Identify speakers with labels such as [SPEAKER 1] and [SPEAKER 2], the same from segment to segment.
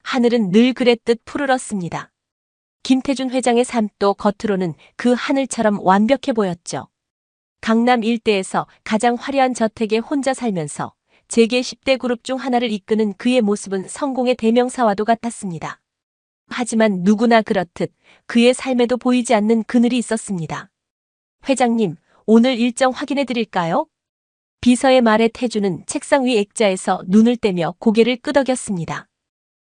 [SPEAKER 1] 하늘은 늘 그랬듯 푸르렀습니다. 김태준 회장의 삶도 겉으로는 그 하늘처럼 완벽해 보였죠. 강남 일대에서 가장 화려한 저택에 혼자 살면서 재계 10대 그룹 중 하나를 이끄는 그의 모습은 성공의 대명사와도 같았습니다. 하지만 누구나 그렇듯 그의 삶에도 보이지 않는 그늘이 있었습니다. 회장님, 오늘 일정 확인해 드릴까요? 비서의 말에 태주는 책상 위 액자에서 눈을 떼며 고개를 끄덕였습니다.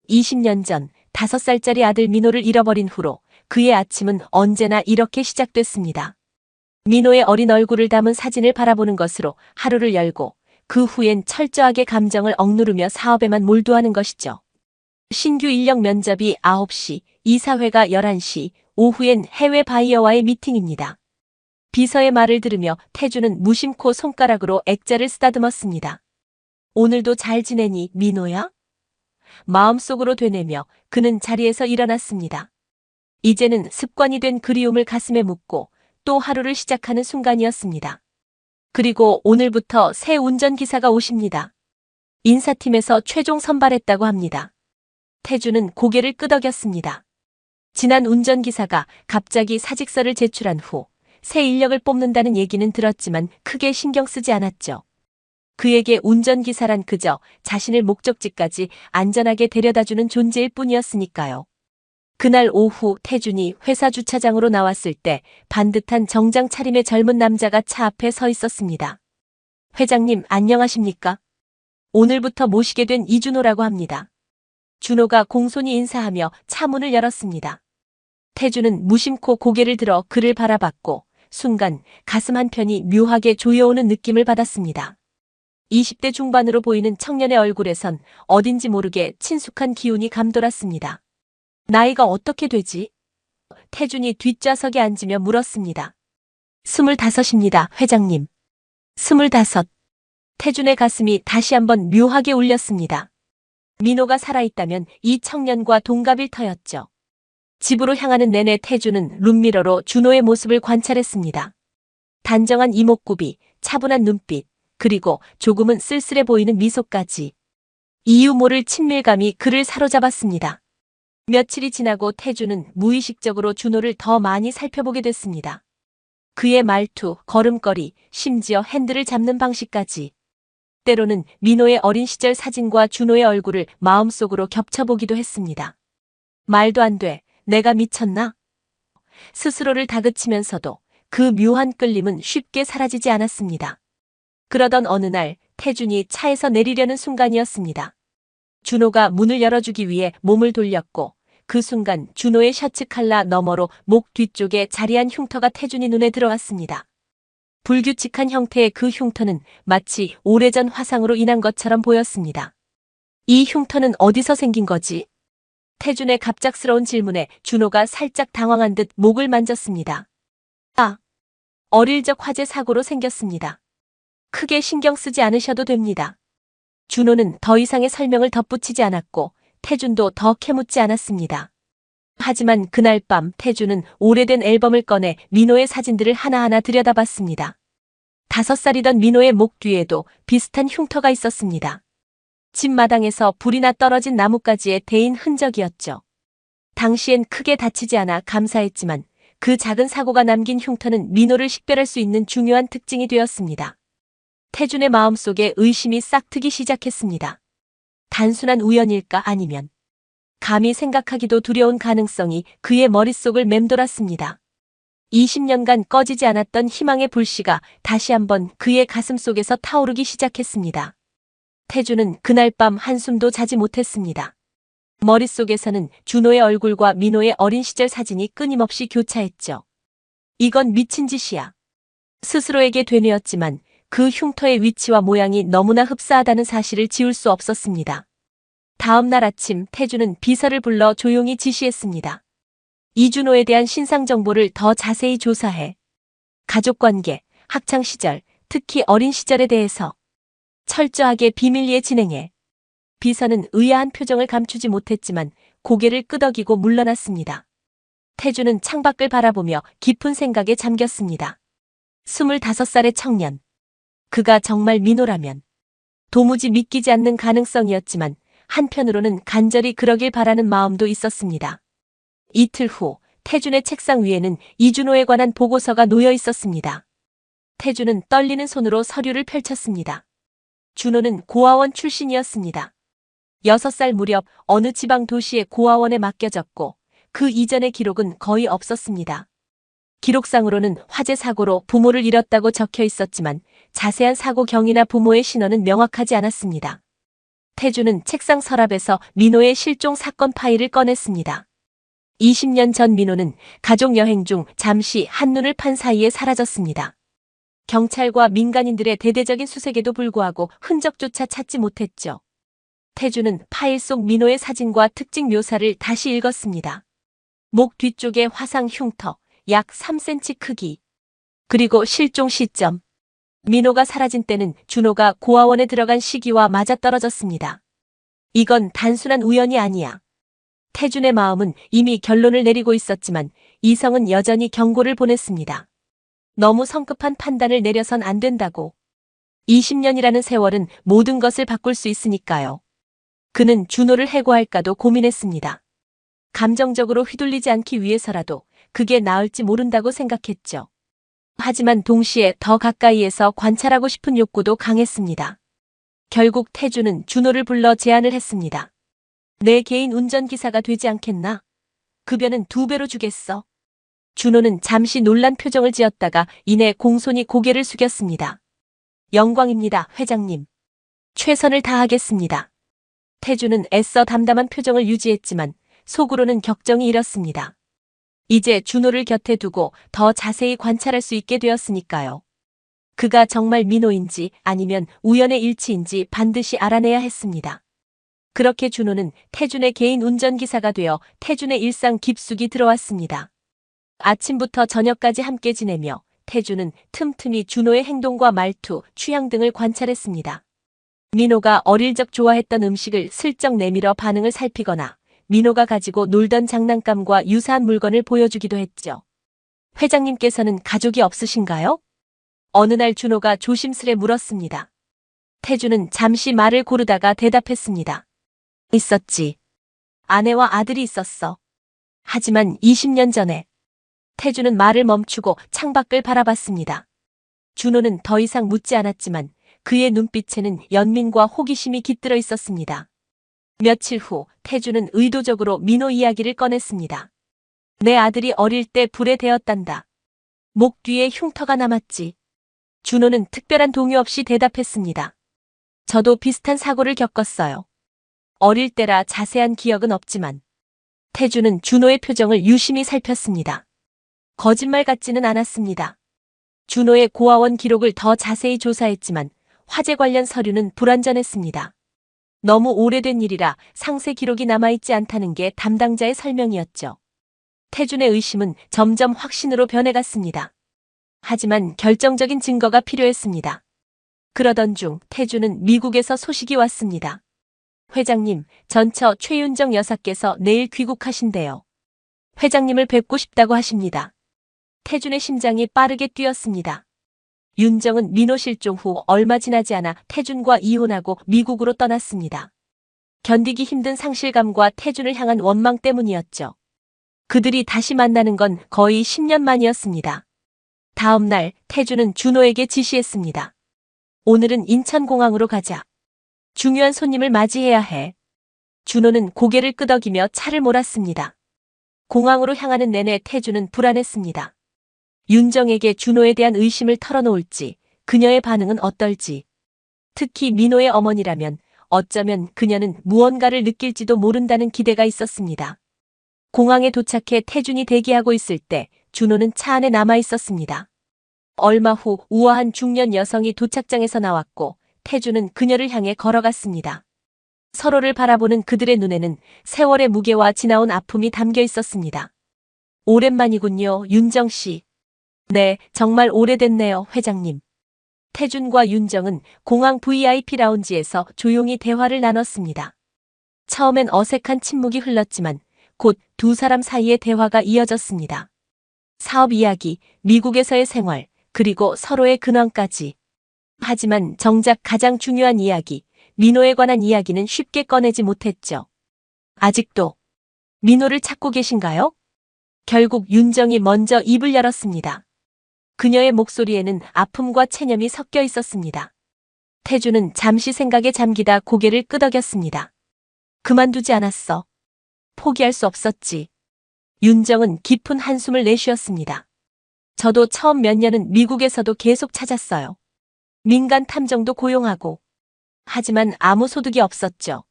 [SPEAKER 1] 20년 전 5살짜리 아들 민호를 잃어버린 후로 그의 아침은 언제나 이렇게 시작됐습니다. 민호의 어린 얼굴을 담은 사진을 바라보는 것으로 하루를 열고 그 후엔 철저하게 감정을 억누르며 사업에만 몰두하는 것이죠. 신규 인력 면접이 9시, 이사회가 11시, 오후엔 해외 바이어와의 미팅입니다. 비서의 말을 들으며 태주는 무심코 손가락으로 액자를 쓰다듬었습니다. 오늘도 잘 지내니, 민호야? 마음속으로 되뇌며 그는 자리에서 일어났습니다. 이제는 습관이 된 그리움을 가슴에 묻고 또 하루를 시작하는 순간이었습니다. 그리고 오늘부터 새 운전기사가 오십니다. 인사팀에서 최종 선발했다고 합니다. 태주는 고개를 끄덕였습니다. 지난 운전기사가 갑자기 사직서를 제출한 후 새 인력을 뽑는다는 얘기는 들었지만 크게 신경 쓰지 않았죠. 그에게 운전기사란 그저 자신을 목적지까지 안전하게 데려다주는 존재일 뿐이었으니까요. 그날 오후 태준이 회사 주차장으로 나왔을 때 반듯한 정장 차림의 젊은 남자가 차 앞에 서 있었습니다. 회장님 안녕하십니까? 오늘부터 모시게 된 이준호라고 합니다. 준호가 공손히 인사하며 차 문을 열었습니다. 태준은 무심코 고개를 들어 그를 바라봤고 순간 가슴 한편이 묘하게 조여오는 느낌을 받았습니다. 20대 중반으로 보이는 청년의 얼굴에선 어딘지 모르게 친숙한 기운이 감돌았습니다. 나이가 어떻게 되지? 태준이 뒷좌석에 앉으며 물었습니다. 25입니다, 회장님. 25. 태준의 가슴이 다시 한번 묘하게 울렸습니다. 민호가 살아있다면 이 청년과 동갑일 터였죠. 집으로 향하는 내내 태준은 룸미러로 준호의 모습을 관찰했습니다. 단정한 이목구비, 차분한 눈빛, 그리고 조금은 쓸쓸해 보이는 미소까지. 이유 모를 친밀감이 그를 사로잡았습니다. 며칠이 지나고 태준은 무의식적으로 준호를 더 많이 살펴보게 됐습니다. 그의 말투, 걸음걸이, 심지어 핸들을 잡는 방식까지. 때로는 민호의 어린 시절 사진과 준호의 얼굴을 마음속으로 겹쳐보기도 했습니다. 말도 안 돼, 내가 미쳤나? 스스로를 다그치면서도 그 묘한 끌림은 쉽게 사라지지 않았습니다. 그러던 어느 날 태준이 차에서 내리려는 순간이었습니다. 준호가 문을 열어주기 위해 몸을 돌렸고 그 순간 준호의 셔츠 칼라 너머로 목 뒤쪽에 자리한 흉터가 태준이 눈에 들어왔습니다. 불규칙한 형태의 그 흉터는 마치 오래전 화상으로 인한 것처럼 보였습니다. 이 흉터는 어디서 생긴 거지? 태준의 갑작스러운 질문에 준호가 살짝 당황한 듯 목을 만졌습니다. 아, 어릴 적 화재 사고로 생겼습니다. 크게 신경 쓰지 않으셔도 됩니다. 준호는 더 이상의 설명을 덧붙이지 않았고 태준도 더 캐묻지 않았습니다. 하지만 그날 밤 태준은 오래된 앨범을 꺼내 민호의 사진들을 하나하나 들여다봤습니다. 5살이던 민호의 목 뒤에도 비슷한 흉터가 있었습니다. 집 마당에서 불이 나 떨어진 나뭇가지에 대인 흔적이었죠. 당시엔 크게 다치지 않아 감사했지만 그 작은 사고가 남긴 흉터는 민호를 식별할 수 있는 중요한 특징이 되었습니다. 태준의 마음속에 의심이 싹트기 시작했습니다. 단순한 우연일까 아니면 감히 생각하기도 두려운 가능성이 그의 머릿속을 맴돌았습니다. 20년간 꺼지지 않았던 희망의 불씨가 다시 한번 그의 가슴 속에서 타오르기 시작했습니다. 태준은 그날 밤 한숨도 자지 못했습니다. 머릿속에서는 준호의 얼굴과 민호의 어린 시절 사진이 끊임없이 교차했죠. 이건 미친 짓이야. 스스로에게 되뇌었지만 그 흉터의 위치와 모양이 너무나 흡사하다는 사실을 지울 수 없었습니다. 다음 날 아침 태준은 비서를 불러 조용히 지시했습니다. 이준호에 대한 신상 정보를 더 자세히 조사해. 가족관계, 학창시절, 특히 어린 시절에 대해서 철저하게 비밀리에 진행해. 비서는 의아한 표정을 감추지 못했지만 고개를 끄덕이고 물러났습니다. 태준은 창밖을 바라보며 깊은 생각에 잠겼습니다. 25살의 청년. 그가 정말 민호라면. 도무지 믿기지 않는 가능성이었지만 한편으로는 간절히 그러길 바라는 마음도 있었습니다. 이틀 후 태준의 책상 위에는 이준호에 관한 보고서가 놓여 있었습니다. 태준은 떨리는 손으로 서류를 펼쳤습니다. 준호는 고아원 출신이었습니다. 6살 무렵 어느 지방 도시의 고아원에 맡겨졌고 그 이전의 기록은 거의 없었습니다. 기록상으로는 화재 사고로 부모를 잃었다고 적혀 있었지만 자세한 사고 경위나 부모의 신원은 명확하지 않았습니다. 태준은 책상 서랍에서 민호의 실종 사건 파일을 꺼냈습니다. 20년 전 민호는 가족 여행 중 잠시 한눈을 판 사이에 사라졌습니다. 경찰과 민간인들의 대대적인 수색에도 불구하고 흔적조차 찾지 못했죠. 태준은 파일 속 민호의 사진과 특징 묘사를 다시 읽었습니다. 목 뒤쪽에 화상 흉터, 약 3cm 크기. 그리고 실종 시점. 민호가 사라진 때는 준호가 고아원에 들어간 시기와 맞아떨어졌습니다. 이건 단순한 우연이 아니야. 태준의 마음은 이미 결론을 내리고 있었지만 이성은 여전히 경고를 보냈습니다. 너무 성급한 판단을 내려선 안 된다고. 20년이라는 세월은 모든 것을 바꿀 수 있으니까요. 그는 준호를 해고할까도 고민했습니다. 감정적으로 휘둘리지 않기 위해서라도 그게 나을지 모른다고 생각했죠. 하지만 동시에 더 가까이에서 관찰하고 싶은 욕구도 강했습니다. 결국 태준은 준호를 불러 제안을 했습니다. 내 개인 운전기사가 되지 않겠나? 급여는 2배로 주겠어. 준호는 잠시 놀란 표정을 지었다가 이내 공손히 고개를 숙였습니다. 영광입니다, 회장님. 최선을 다하겠습니다. 태준은 애써 담담한 표정을 유지했지만 속으로는 격정이 일었습니다. 이제 준호를 곁에 두고 더 자세히 관찰할 수 있게 되었으니까요. 그가 정말 민호인지 아니면 우연의 일치인지 반드시 알아내야 했습니다. 그렇게 준호는 태준의 개인 운전기사가 되어 태준의 일상 깊숙이 들어왔습니다. 아침부터 저녁까지 함께 지내며 태준은 틈틈이 준호의 행동과 말투, 취향 등을 관찰했습니다. 민호가 어릴 적 좋아했던 음식을 슬쩍 내밀어 반응을 살피거나 민호가 가지고 놀던 장난감과 유사한 물건을 보여주기도 했죠. 회장님께서는 가족이 없으신가요? 어느 날 준호가 조심스레 물었습니다. 태준은 잠시 말을 고르다가 대답했습니다. 있었지. 아내와 아들이 있었어. 하지만 20년 전에. 태준은 말을 멈추고 창밖을 바라봤습니다. 준호는 더 이상 묻지 않았지만 그의 눈빛에는 연민과 호기심이 깃들어 있었습니다. 며칠 후 태준은 의도적으로 민호 이야기를 꺼냈습니다. 내 아들이 어릴 때 불에 데었단다. 목 뒤에 흉터가 남았지. 준호는 특별한 동요 없이 대답했습니다. 저도 비슷한 사고를 겪었어요. 어릴 때라 자세한 기억은 없지만. 태준은 준호의 표정을 유심히 살폈습니다. 거짓말 같지는 않았습니다. 준호의 고아원 기록을 더 자세히 조사했지만 화재 관련 서류는 불완전했습니다. 너무 오래된 일이라 상세 기록이 남아있지 않다는 게 담당자의 설명이었죠. 태준의 의심은 점점 확신으로 변해갔습니다. 하지만 결정적인 증거가 필요했습니다. 그러던 중 태준은 미국에서 소식이 왔습니다. 회장님, 전처 최윤정 여사께서 내일 귀국하신대요. 회장님을 뵙고 싶다고 하십니다. 태준의 심장이 빠르게 뛰었습니다. 윤정은 민호 실종 후 얼마 지나지 않아 태준과 이혼하고 미국으로 떠났습니다. 견디기 힘든 상실감과 태준을 향한 원망 때문이었죠. 그들이 다시 만나는 건 거의 10년 만이었습니다. 다음 날 태준은 준호에게 지시했습니다. 오늘은 인천공항으로 가자. 중요한 손님을 맞이해야 해. 준호는 고개를 끄덕이며 차를 몰았습니다. 공항으로 향하는 내내 태준은 불안했습니다. 윤정에게 준호에 대한 의심을 털어놓을지, 그녀의 반응은 어떨지. 특히 민호의 어머니라면 어쩌면 그녀는 무언가를 느낄지도 모른다는 기대가 있었습니다. 공항에 도착해 태준이 대기하고 있을 때 준호는 차 안에 남아 있었습니다. 얼마 후 우아한 중년 여성이 도착장에서 나왔고 태준은 그녀를 향해 걸어갔습니다. 서로를 바라보는 그들의 눈에는 세월의 무게와 지나온 아픔이 담겨 있었습니다. 오랜만이군요, 윤정 씨. 네, 정말 오래됐네요, 회장님. 태준과 윤정은 공항 VIP 라운지에서 조용히 대화를 나눴습니다. 처음엔 어색한 침묵이 흘렀지만 곧 두 사람 사이의 대화가 이어졌습니다. 사업 이야기, 미국에서의 생활, 그리고 서로의 근황까지. 하지만 정작 가장 중요한 이야기, 민호에 관한 이야기는 쉽게 꺼내지 못했죠. 아직도 민호를 찾고 계신가요? 결국 윤정이 먼저 입을 열었습니다. 그녀의 목소리에는 아픔과 체념이 섞여 있었습니다. 태주는 잠시 생각에 잠기다 고개를 끄덕였습니다. 그만두지 않았어. 포기할 수 없었지. 윤정은 깊은 한숨을 내쉬었습니다. 저도 처음 몇 년은 미국에서도 계속 찾았어요. 민간 탐정도 고용하고. 하지만 아무 소득이 없었죠.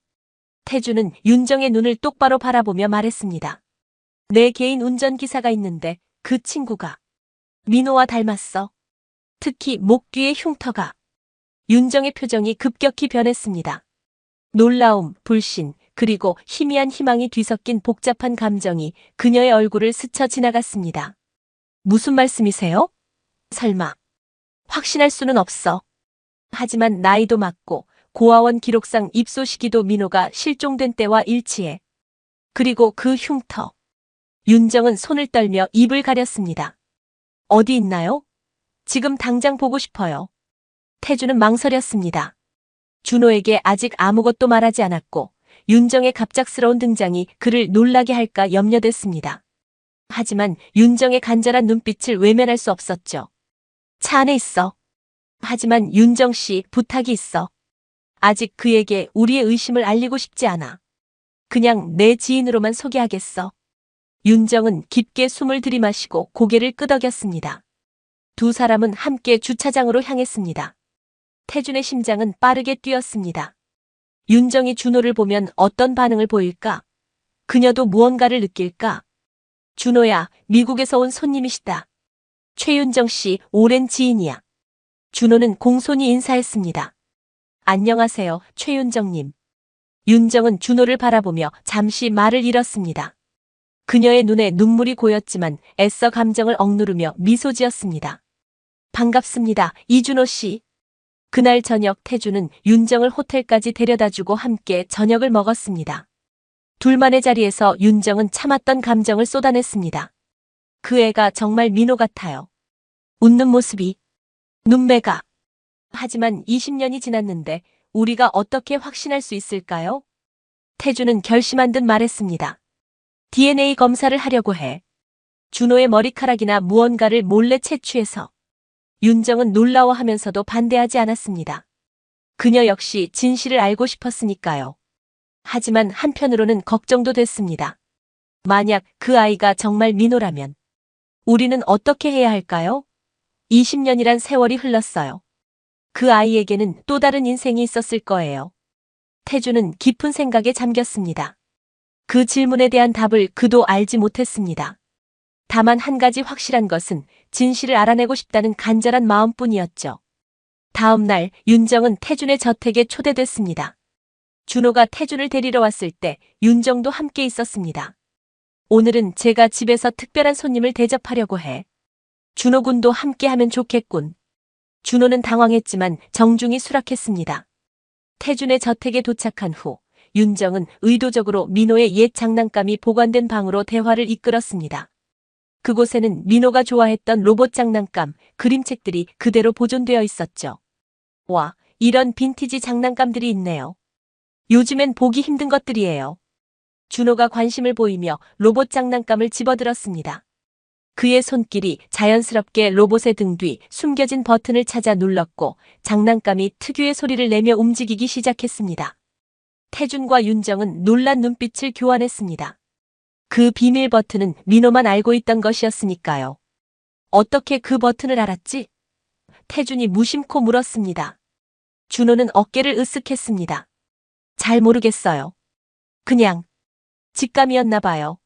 [SPEAKER 1] 태주는 윤정의 눈을 똑바로 바라보며 말했습니다. 내 개인 운전기사가 있는데 그 친구가 민호와 닮았어. 특히 목 뒤의 흉터가. 윤정의 표정이 급격히 변했습니다. 놀라움, 불신, 그리고 희미한 희망이 뒤섞인 복잡한 감정이 그녀의 얼굴을 스쳐 지나갔습니다. 무슨 말씀이세요? 설마. 확신할 수는 없어. 하지만 나이도 맞고 고아원 기록상 입소 시기도 민호가 실종된 때와 일치해. 그리고 그 흉터. 윤정은 손을 떨며 입을 가렸습니다. 어디 있나요? 지금 당장 보고 싶어요. 태주는 망설였습니다. 준호에게 아직 아무것도 말하지 않았고 윤정의 갑작스러운 등장이 그를 놀라게 할까 염려됐습니다. 하지만 윤정의 간절한 눈빛을 외면할 수 없었죠. 차 안에 있어. 하지만 윤정 씨, 부탁이 있어. 아직 그에게 우리의 의심을 알리고 싶지 않아. 그냥 내 지인으로만 소개하겠어. 윤정은 깊게 숨을 들이마시고 고개를 끄덕였습니다. 두 사람은 함께 주차장으로 향했습니다. 태준의 심장은 빠르게 뛰었습니다. 윤정이 준호를 보면 어떤 반응을 보일까? 그녀도 무언가를 느낄까? 준호야, 미국에서 온 손님이시다. 최윤정 씨, 오랜 지인이야. 준호는 공손히 인사했습니다. 안녕하세요, 최윤정님. 윤정은 준호를 바라보며 잠시 말을 잃었습니다. 그녀의 눈에 눈물이 고였지만 애써 감정을 억누르며 미소 지었습니다. 반갑습니다, 이준호 씨. 그날 저녁 태주는 윤정을 호텔까지 데려다주고 함께 저녁을 먹었습니다. 둘만의 자리에서 윤정은 참았던 감정을 쏟아냈습니다. 그 애가 정말 민호 같아요. 웃는 모습이, 눈매가. 하지만 20년이 지났는데 우리가 어떻게 확신할 수 있을까요? 태주는 결심한 듯 말했습니다. DNA 검사를 하려고 해. 준호의 머리카락이나 무언가를 몰래 채취해서. 윤정은 놀라워하면서도 반대하지 않았습니다. 그녀 역시 진실을 알고 싶었으니까요. 하지만 한편으로는 걱정도 됐습니다. 만약 그 아이가 정말 민호라면 우리는 어떻게 해야 할까요? 20년이란 세월이 흘렀어요. 그 아이에게는 또 다른 인생이 있었을 거예요. 태주는 깊은 생각에 잠겼습니다. 그 질문에 대한 답을 그도 알지 못했습니다. 다만 한 가지 확실한 것은 진실을 알아내고 싶다는 간절한 마음뿐이었죠. 다음 날 윤정은 태준의 저택에 초대됐습니다. 준호가 태준을 데리러 왔을 때 윤정도 함께 있었습니다. 오늘은 제가 집에서 특별한 손님을 대접하려고 해. 준호 군도 함께 하면 좋겠군. 준호는 당황했지만 정중히 수락했습니다. 태준의 저택에 도착한 후 윤정은 의도적으로 민호의 옛 장난감이 보관된 방으로 대화를 이끌었습니다. 그곳에는 민호가 좋아했던 로봇 장난감, 그림책들이 그대로 보존되어 있었죠. 와, 이런 빈티지 장난감들이 있네요. 요즘엔 보기 힘든 것들이에요. 준호가 관심을 보이며 로봇 장난감을 집어들었습니다. 그의 손길이 자연스럽게 로봇의 등 뒤 숨겨진 버튼을 찾아 눌렀고 장난감이 특유의 소리를 내며 움직이기 시작했습니다. 태준과 윤정은 놀란 눈빛을 교환했습니다. 그 비밀 버튼은 민호만 알고 있던 것이었으니까요. 어떻게 그 버튼을 알았지? 태준이 무심코 물었습니다. 준호는 어깨를 으쓱했습니다. 잘 모르겠어요. 그냥 직감이었나 봐요.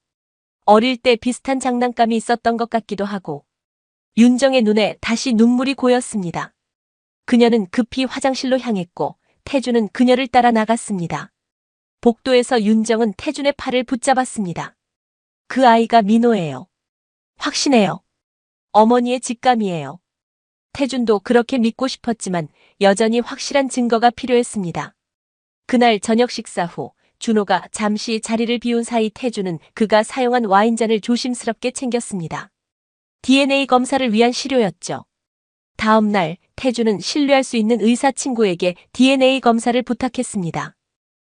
[SPEAKER 1] 어릴 때 비슷한 장난감이 있었던 것 같기도 하고. 윤정의 눈에 다시 눈물이 고였습니다. 그녀는 급히 화장실로 향했고 태준은 그녀를 따라 나갔습니다. 복도에서 윤정은 태준의 팔을 붙잡았습니다. 그 아이가 민호예요. 확신해요. 어머니의 직감이에요. 태준도 그렇게 믿고 싶었지만 여전히 확실한 증거가 필요했습니다. 그날 저녁 식사 후 준호가 잠시 자리를 비운 사이 태준은 그가 사용한 와인잔을 조심스럽게 챙겼습니다. DNA 검사를 위한 시료였죠. 다음 날 태주는 신뢰할 수 있는 의사 친구에게 DNA 검사를 부탁했습니다.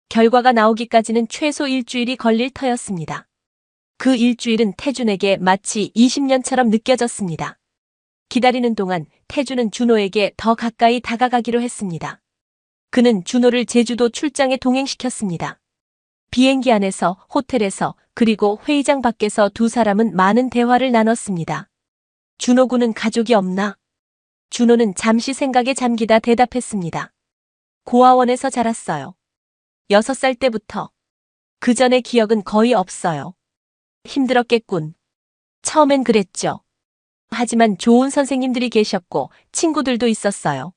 [SPEAKER 1] 결과가 나오기까지는 최소 일주일이 걸릴 터였습니다. 그 일주일은 태준에게 마치 20년처럼 느껴졌습니다. 기다리는 동안 태준은 준호에게 더 가까이 다가가기로 했습니다. 그는 준호를 제주도 출장에 동행시켰습니다. 비행기 안에서, 호텔에서, 그리고 회의장 밖에서 두 사람은 많은 대화를 나눴습니다. 준호 군은 가족이 없나? 준호는 잠시 생각에 잠기다 대답했습니다. 고아원에서 자랐어요. 6살 때부터. 그 전의 기억은 거의 없어요. 힘들었겠군. 처음엔 그랬죠. 하지만 좋은 선생님들이 계셨고 친구들도 있었어요.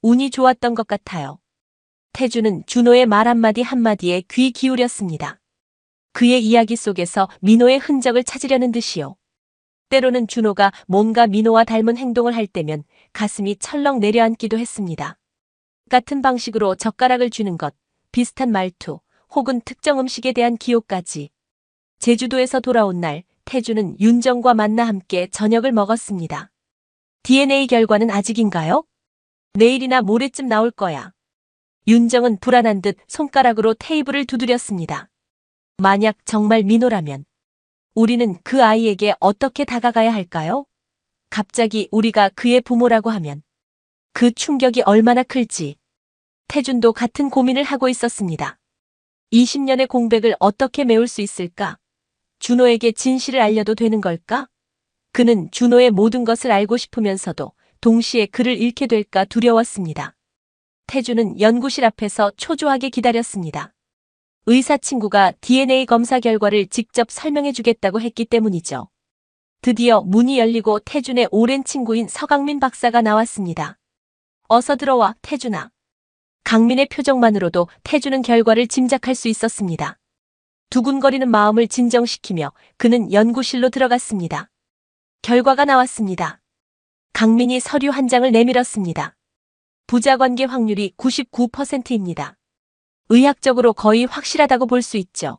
[SPEAKER 1] 운이 좋았던 것 같아요. 태주는 준호의 말 한마디 한마디에 귀 기울였습니다. 그의 이야기 속에서 민호의 흔적을 찾으려는 듯이요. 때로는 준호가 뭔가 민호와 닮은 행동을 할 때면 가슴이 철렁 내려앉기도 했습니다. 같은 방식으로 젓가락을 쥐는 것, 비슷한 말투, 혹은 특정 음식에 대한 기호까지. 제주도에서 돌아온 날, 태주는 윤정과 만나 함께 저녁을 먹었습니다. DNA 결과는 아직인가요? 내일이나 모레쯤 나올 거야. 윤정은 불안한 듯 손가락으로 테이블을 두드렸습니다. 만약 정말 민호라면 우리는 그 아이에게 어떻게 다가가야 할까요? 갑자기 우리가 그의 부모라고 하면 그 충격이 얼마나 클지. 태준도 같은 고민을 하고 있었습니다. 20년의 공백을 어떻게 메울 수 있을까? 준호에게 진실을 알려도 되는 걸까? 그는 준호의 모든 것을 알고 싶으면서도 동시에 그를 잃게 될까 두려웠습니다. 태준은 연구실 앞에서 초조하게 기다렸습니다. 의사 친구가 DNA 검사 결과를 직접 설명해 주겠다고 했기 때문이죠. 드디어 문이 열리고 태준의 오랜 친구인 서강민 박사가 나왔습니다. 어서 들어와, 태준아. 강민의 표정만으로도 태준은 결과를 짐작할 수 있었습니다. 두근거리는 마음을 진정시키며 그는 연구실로 들어갔습니다. 결과가 나왔습니다. 강민이 서류 한 장을 내밀었습니다. 부자관계 확률이 99%입니다. 의학적으로 거의 확실하다고 볼 수 있죠.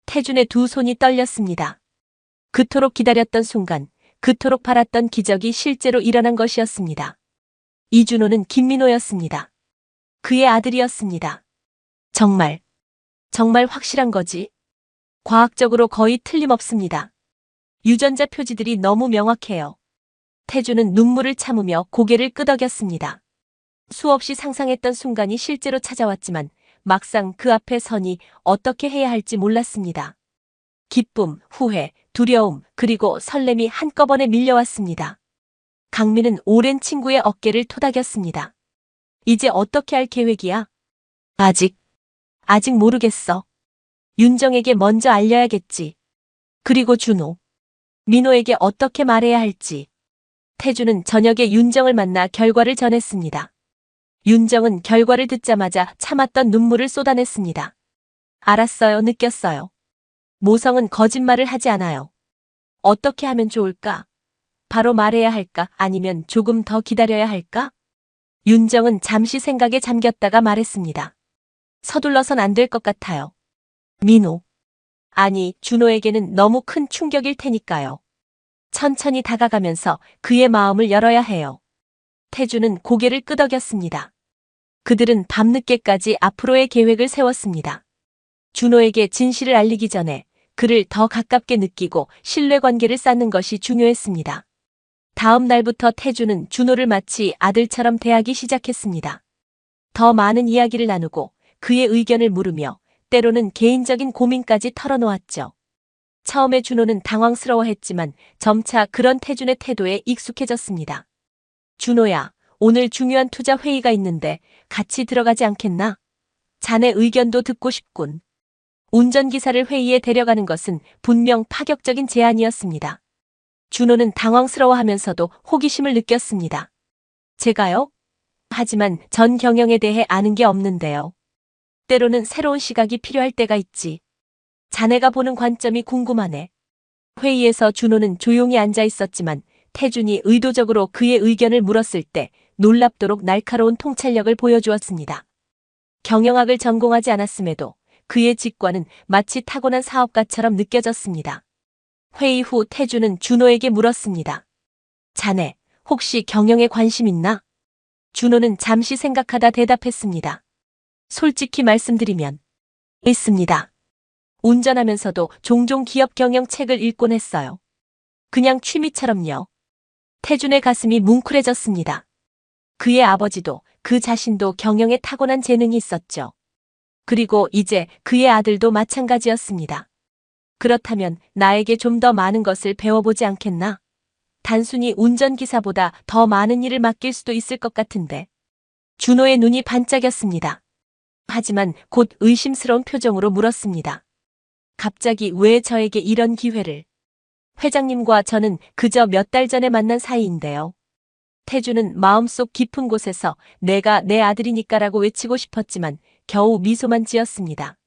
[SPEAKER 1] 태준의 두 손이 떨렸습니다. 그토록 기다렸던 순간, 그토록 바랐던 기적이 실제로 일어난 것이었습니다. 이준호는 김민호였습니다. 그의 아들이었습니다. 정말 확실한 거지. 과학적으로 거의 틀림없습니다. 유전자 표지들이 너무 명확해요. 태준은 눈물을 참으며 고개를 끄덕였습니다. 수없이 상상했던 순간이 실제로 찾아왔지만 막상 그 앞에 서니 어떻게 해야 할지 몰랐습니다. 기쁨, 후회, 두려움, 그리고 설렘이 한꺼번에 밀려왔습니다. 강민은 오랜 친구의 어깨를 토닥였습니다. 이제 어떻게 할 계획이야? 아직 모르겠어. 윤정에게 먼저 알려야겠지. 그리고 준호, 민호에게 어떻게 말해야 할지. 태주는 저녁에 윤정을 만나 결과를 전했습니다. 윤정은 결과를 듣자마자 참았던 눈물을 쏟아냈습니다. 알았어요, 느꼈어요. 모성은 거짓말을 하지 않아요. 어떻게 하면 좋을까? 바로 말해야 할까? 아니면 조금 더 기다려야 할까? 윤정은 잠시 생각에 잠겼다가 말했습니다. 서둘러선 안 될 것 같아요. 민호. 아니, 준호에게는 너무 큰 충격일 테니까요. 천천히 다가가면서 그의 마음을 열어야 해요. 태주는 고개를 끄덕였습니다. 그들은 밤늦게까지 앞으로의 계획을 세웠습니다. 준호에게 진실을 알리기 전에 그를 더 가깝게 느끼고 신뢰관계를 쌓는 것이 중요했습니다. 다음 날부터 태주는 준호를 마치 아들처럼 대하기 시작했습니다. 더 많은 이야기를 나누고 그의 의견을 물으며 때로는 개인적인 고민까지 털어놓았죠. 처음에 준호는 당황스러워했지만 점차 그런 태준의 태도에 익숙해졌습니다. 준호야, 오늘 중요한 투자 회의가 있는데 같이 들어가지 않겠나? 자네 의견도 듣고 싶군. 운전기사를 회의에 데려가는 것은 분명 파격적인 제안이었습니다. 준호는 당황스러워하면서도 호기심을 느꼈습니다. 제가요? 하지만 전 경영에 대해 아는 게 없는데요. 때로는 새로운 시각이 필요할 때가 있지. 자네가 보는 관점이 궁금하네. 회의에서 준호는 조용히 앉아 있었지만 태준이 의도적으로 그의 의견을 물었을 때 놀랍도록 날카로운 통찰력을 보여주었습니다. 경영학을 전공하지 않았음에도 그의 직관은 마치 타고난 사업가처럼 느껴졌습니다. 회의 후 태준은 준호에게 물었습니다. 자네, 혹시 경영에 관심 있나? 준호는 잠시 생각하다 대답했습니다. 솔직히 말씀드리면 있습니다. 운전하면서도 종종 기업 경영 책을 읽곤 했어요. 그냥 취미처럼요. 태준의 가슴이 뭉클해졌습니다. 그의 아버지도 그 자신도 경영에 타고난 재능이 있었죠. 그리고 이제 그의 아들도 마찬가지였습니다. 그렇다면 나에게 좀 더 많은 것을 배워보지 않겠나? 단순히 운전기사보다 더 많은 일을 맡길 수도 있을 것 같은데. 준호의 눈이 반짝였습니다. 하지만 곧 의심스러운 표정으로 물었습니다. 갑자기 왜 저에게 이런 기회를? 회장님과 저는 그저 몇 달 전에 만난 사이인데요. 태주는 마음속 깊은 곳에서 내가 내 아들이니까라고 외치고 싶었지만 겨우 미소만 지었습니다.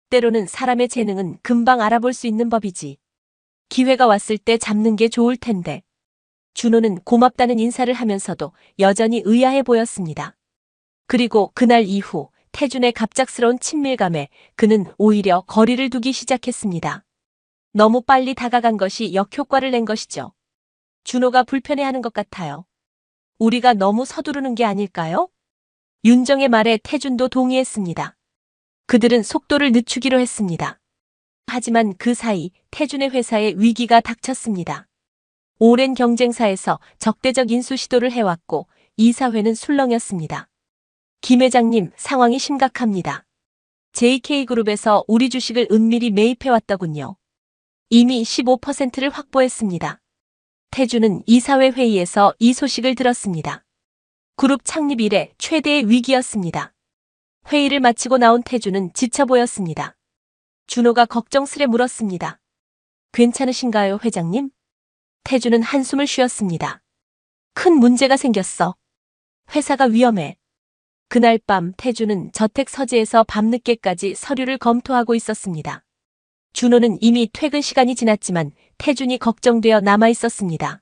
[SPEAKER 1] 때로는 사람의 재능은 금방 알아볼 수 있는 법이지. 기회가 왔을 때 잡는 게 좋을 텐데. 준호는 고맙다는 인사를 하면서도 여전히 의아해 보였습니다. 그리고 그날 이후 태준의 갑작스러운 친밀감에 그는 오히려 거리를 두기 시작했습니다. 너무 빨리 다가간 것이 역효과를 낸 것이죠. 준호가 불편해하는 것 같아요. 우리가 너무 서두르는 게 아닐까요? 윤정의 말에 태준도 동의했습니다. 그들은 속도를 늦추기로 했습니다. 하지만 그 사이 태준의 회사에 위기가 닥쳤습니다. 오랜 경쟁사에서 적대적 인수 시도를 해왔고 이사회는 술렁였습니다. 김 회장님, 상황이 심각합니다. JK그룹에서 우리 주식을 은밀히 매입해왔더군요. 이미 15%를 확보했습니다. 태준은 이사회 회의에서 이 소식을 들었습니다. 그룹 창립 이래 최대의 위기였습니다. 회의를 마치고 나온 태준은 지쳐 보였습니다. 준호가 걱정스레 물었습니다. 괜찮으신가요, 회장님? 태준은 한숨을 쉬었습니다. 큰 문제가 생겼어. 회사가 위험해. 그날 밤 태준은 저택 서재에서 밤늦게까지 서류를 검토하고 있었습니다. 준호는 이미 퇴근 시간이 지났지만 태준이 걱정되어 남아 있었습니다.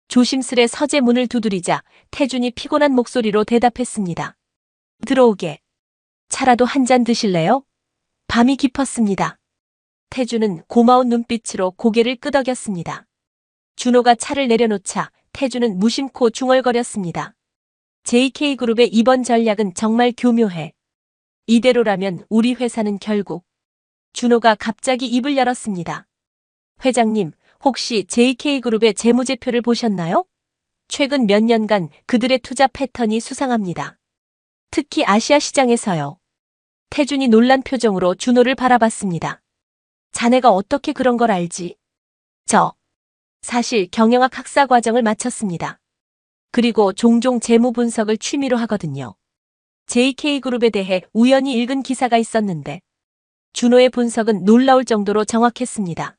[SPEAKER 1] 조심스레 서재 문을 두드리자 태준이 피곤한 목소리로 대답했습니다. 들어오게. 차라도 한 잔 드실래요? 밤이 깊었습니다. 태준은 고마운 눈빛으로 고개를 끄덕였습니다. 준호가 차를 내려놓자 태준은 무심코 중얼거렸습니다. JK그룹의 이번 전략은 정말 교묘해. 이대로라면 우리 회사는 결국. 준호가 갑자기 입을 열었습니다. 회장님, 혹시 JK그룹의 재무제표를 보셨나요? 최근 몇 년간 그들의 투자 패턴이 수상합니다. 특히 아시아 시장에서요. 태준이 놀란 표정으로 준호를 바라봤습니다. 자네가 어떻게 그런 걸 알지? 사실 경영학 학사 과정을 마쳤습니다. 그리고 종종 재무 분석을 취미로 하거든요. JK그룹에 대해 우연히 읽은 기사가 있었는데 준호의 분석은 놀라울 정도로 정확했습니다.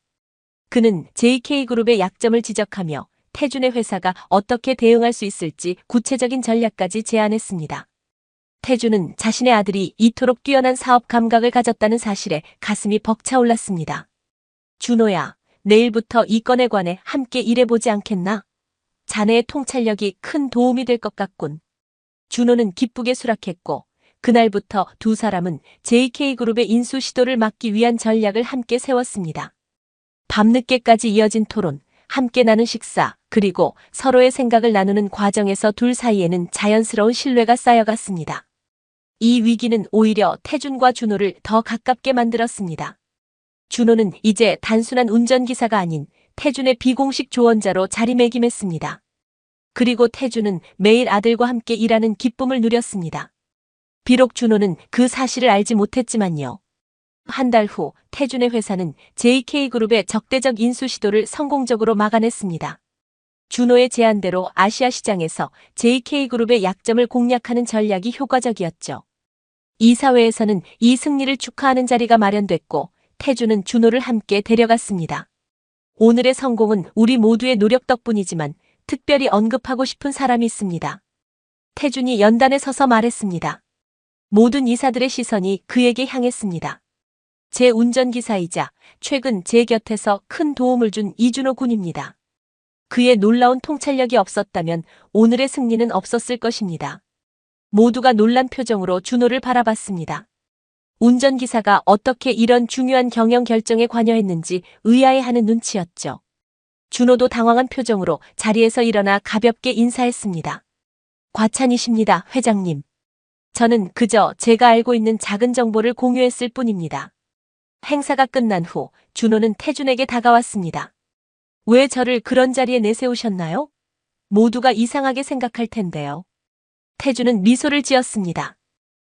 [SPEAKER 1] 그는 JK그룹의 약점을 지적하며 태준의 회사가 어떻게 대응할 수 있을지 구체적인 전략까지 제안했습니다. 태준은 자신의 아들이 이토록 뛰어난 사업 감각을 가졌다는 사실에 가슴이 벅차올랐습니다. 준호야, 내일부터 이 건에 관해 함께 일해보지 않겠나? 자네의 통찰력이 큰 도움이 될 것 같군. 준호는 기쁘게 수락했고 그날부터 두 사람은 JK그룹의 인수 시도를 막기 위한 전략을 함께 세웠습니다. 밤늦게까지 이어진 토론, 함께 나눈 식사, 그리고 서로의 생각을 나누는 과정에서 둘 사이에는 자연스러운 신뢰가 쌓여갔습니다. 이 위기는 오히려 태준과 준호를 더 가깝게 만들었습니다. 준호는 이제 단순한 운전기사가 아닌 태준의 비공식 조언자로 자리매김했습니다. 그리고 태준은 매일 아들과 함께 일하는 기쁨을 누렸습니다. 비록 준호는 그 사실을 알지 못했지만요. 한 달 후 태준의 회사는 JK그룹의 적대적 인수 시도를 성공적으로 막아냈습니다. 준호의 제안대로 아시아 시장에서 JK그룹의 약점을 공략하는 전략이 효과적이었죠. 이사회에서는 이 승리를 축하하는 자리가 마련됐고 태준은 준호를 함께 데려갔습니다. 오늘의 성공은 우리 모두의 노력 덕분이지만 특별히 언급하고 싶은 사람이 있습니다. 태준이 연단에 서서 말했습니다. 모든 이사들의 시선이 그에게 향했습니다. 제 운전기사이자 최근 제 곁에서 큰 도움을 준 이준호 군입니다. 그의 놀라운 통찰력이 없었다면 오늘의 승리는 없었을 것입니다. 모두가 놀란 표정으로 준호를 바라봤습니다. 운전기사가 어떻게 이런 중요한 경영 결정에 관여했는지 의아해하는 눈치였죠. 준호도 당황한 표정으로 자리에서 일어나 가볍게 인사했습니다. 과찬이십니다, 회장님. 저는 그저 제가 알고 있는 작은 정보를 공유했을 뿐입니다. 행사가 끝난 후 준호는 태준에게 다가왔습니다. 왜 저를 그런 자리에 내세우셨나요? 모두가 이상하게 생각할 텐데요. 태준은 미소를 지었습니다.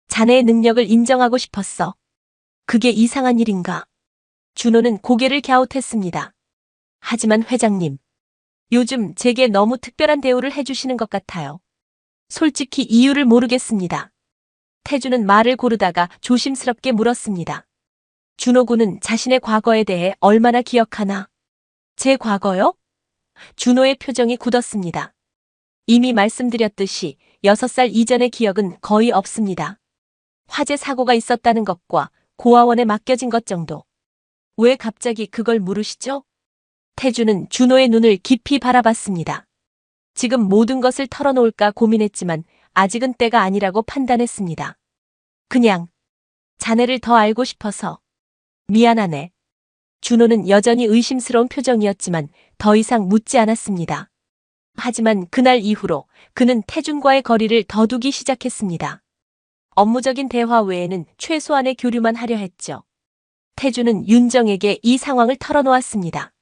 [SPEAKER 1] 자네의 능력을 인정하고 싶었어. 그게 이상한 일인가? 준호는 고개를 갸웃했습니다. 하지만 회장님, 요즘 제게 너무 특별한 대우를 해주시는 것 같아요. 솔직히 이유를 모르겠습니다. 태준은 말을 고르다가 조심스럽게 물었습니다. 준호 군은 자신의 과거에 대해 얼마나 기억하나? 제 과거요? 준호의 표정이 굳었습니다. 이미 말씀드렸듯이 6살 이전의 기억은 거의 없습니다. 화재 사고가 있었다는 것과 고아원에 맡겨진 것 정도. 왜 갑자기 그걸 물으시죠? 태준은 준호의 눈을 깊이 바라봤습니다. 지금 모든 것을 털어놓을까 고민했지만 아직은 때가 아니라고 판단했습니다. 그냥 자네를 더 알고 싶어서. 미안하네. 준호는 여전히 의심스러운 표정이었지만 더 이상 묻지 않았습니다. 하지만 그날 이후로 그는 태준과의 거리를 더 두기 시작했습니다. 업무적인 대화 외에는 최소한의 교류만 하려 했죠. 태준은 윤정에게 이 상황을 털어놓았습니다.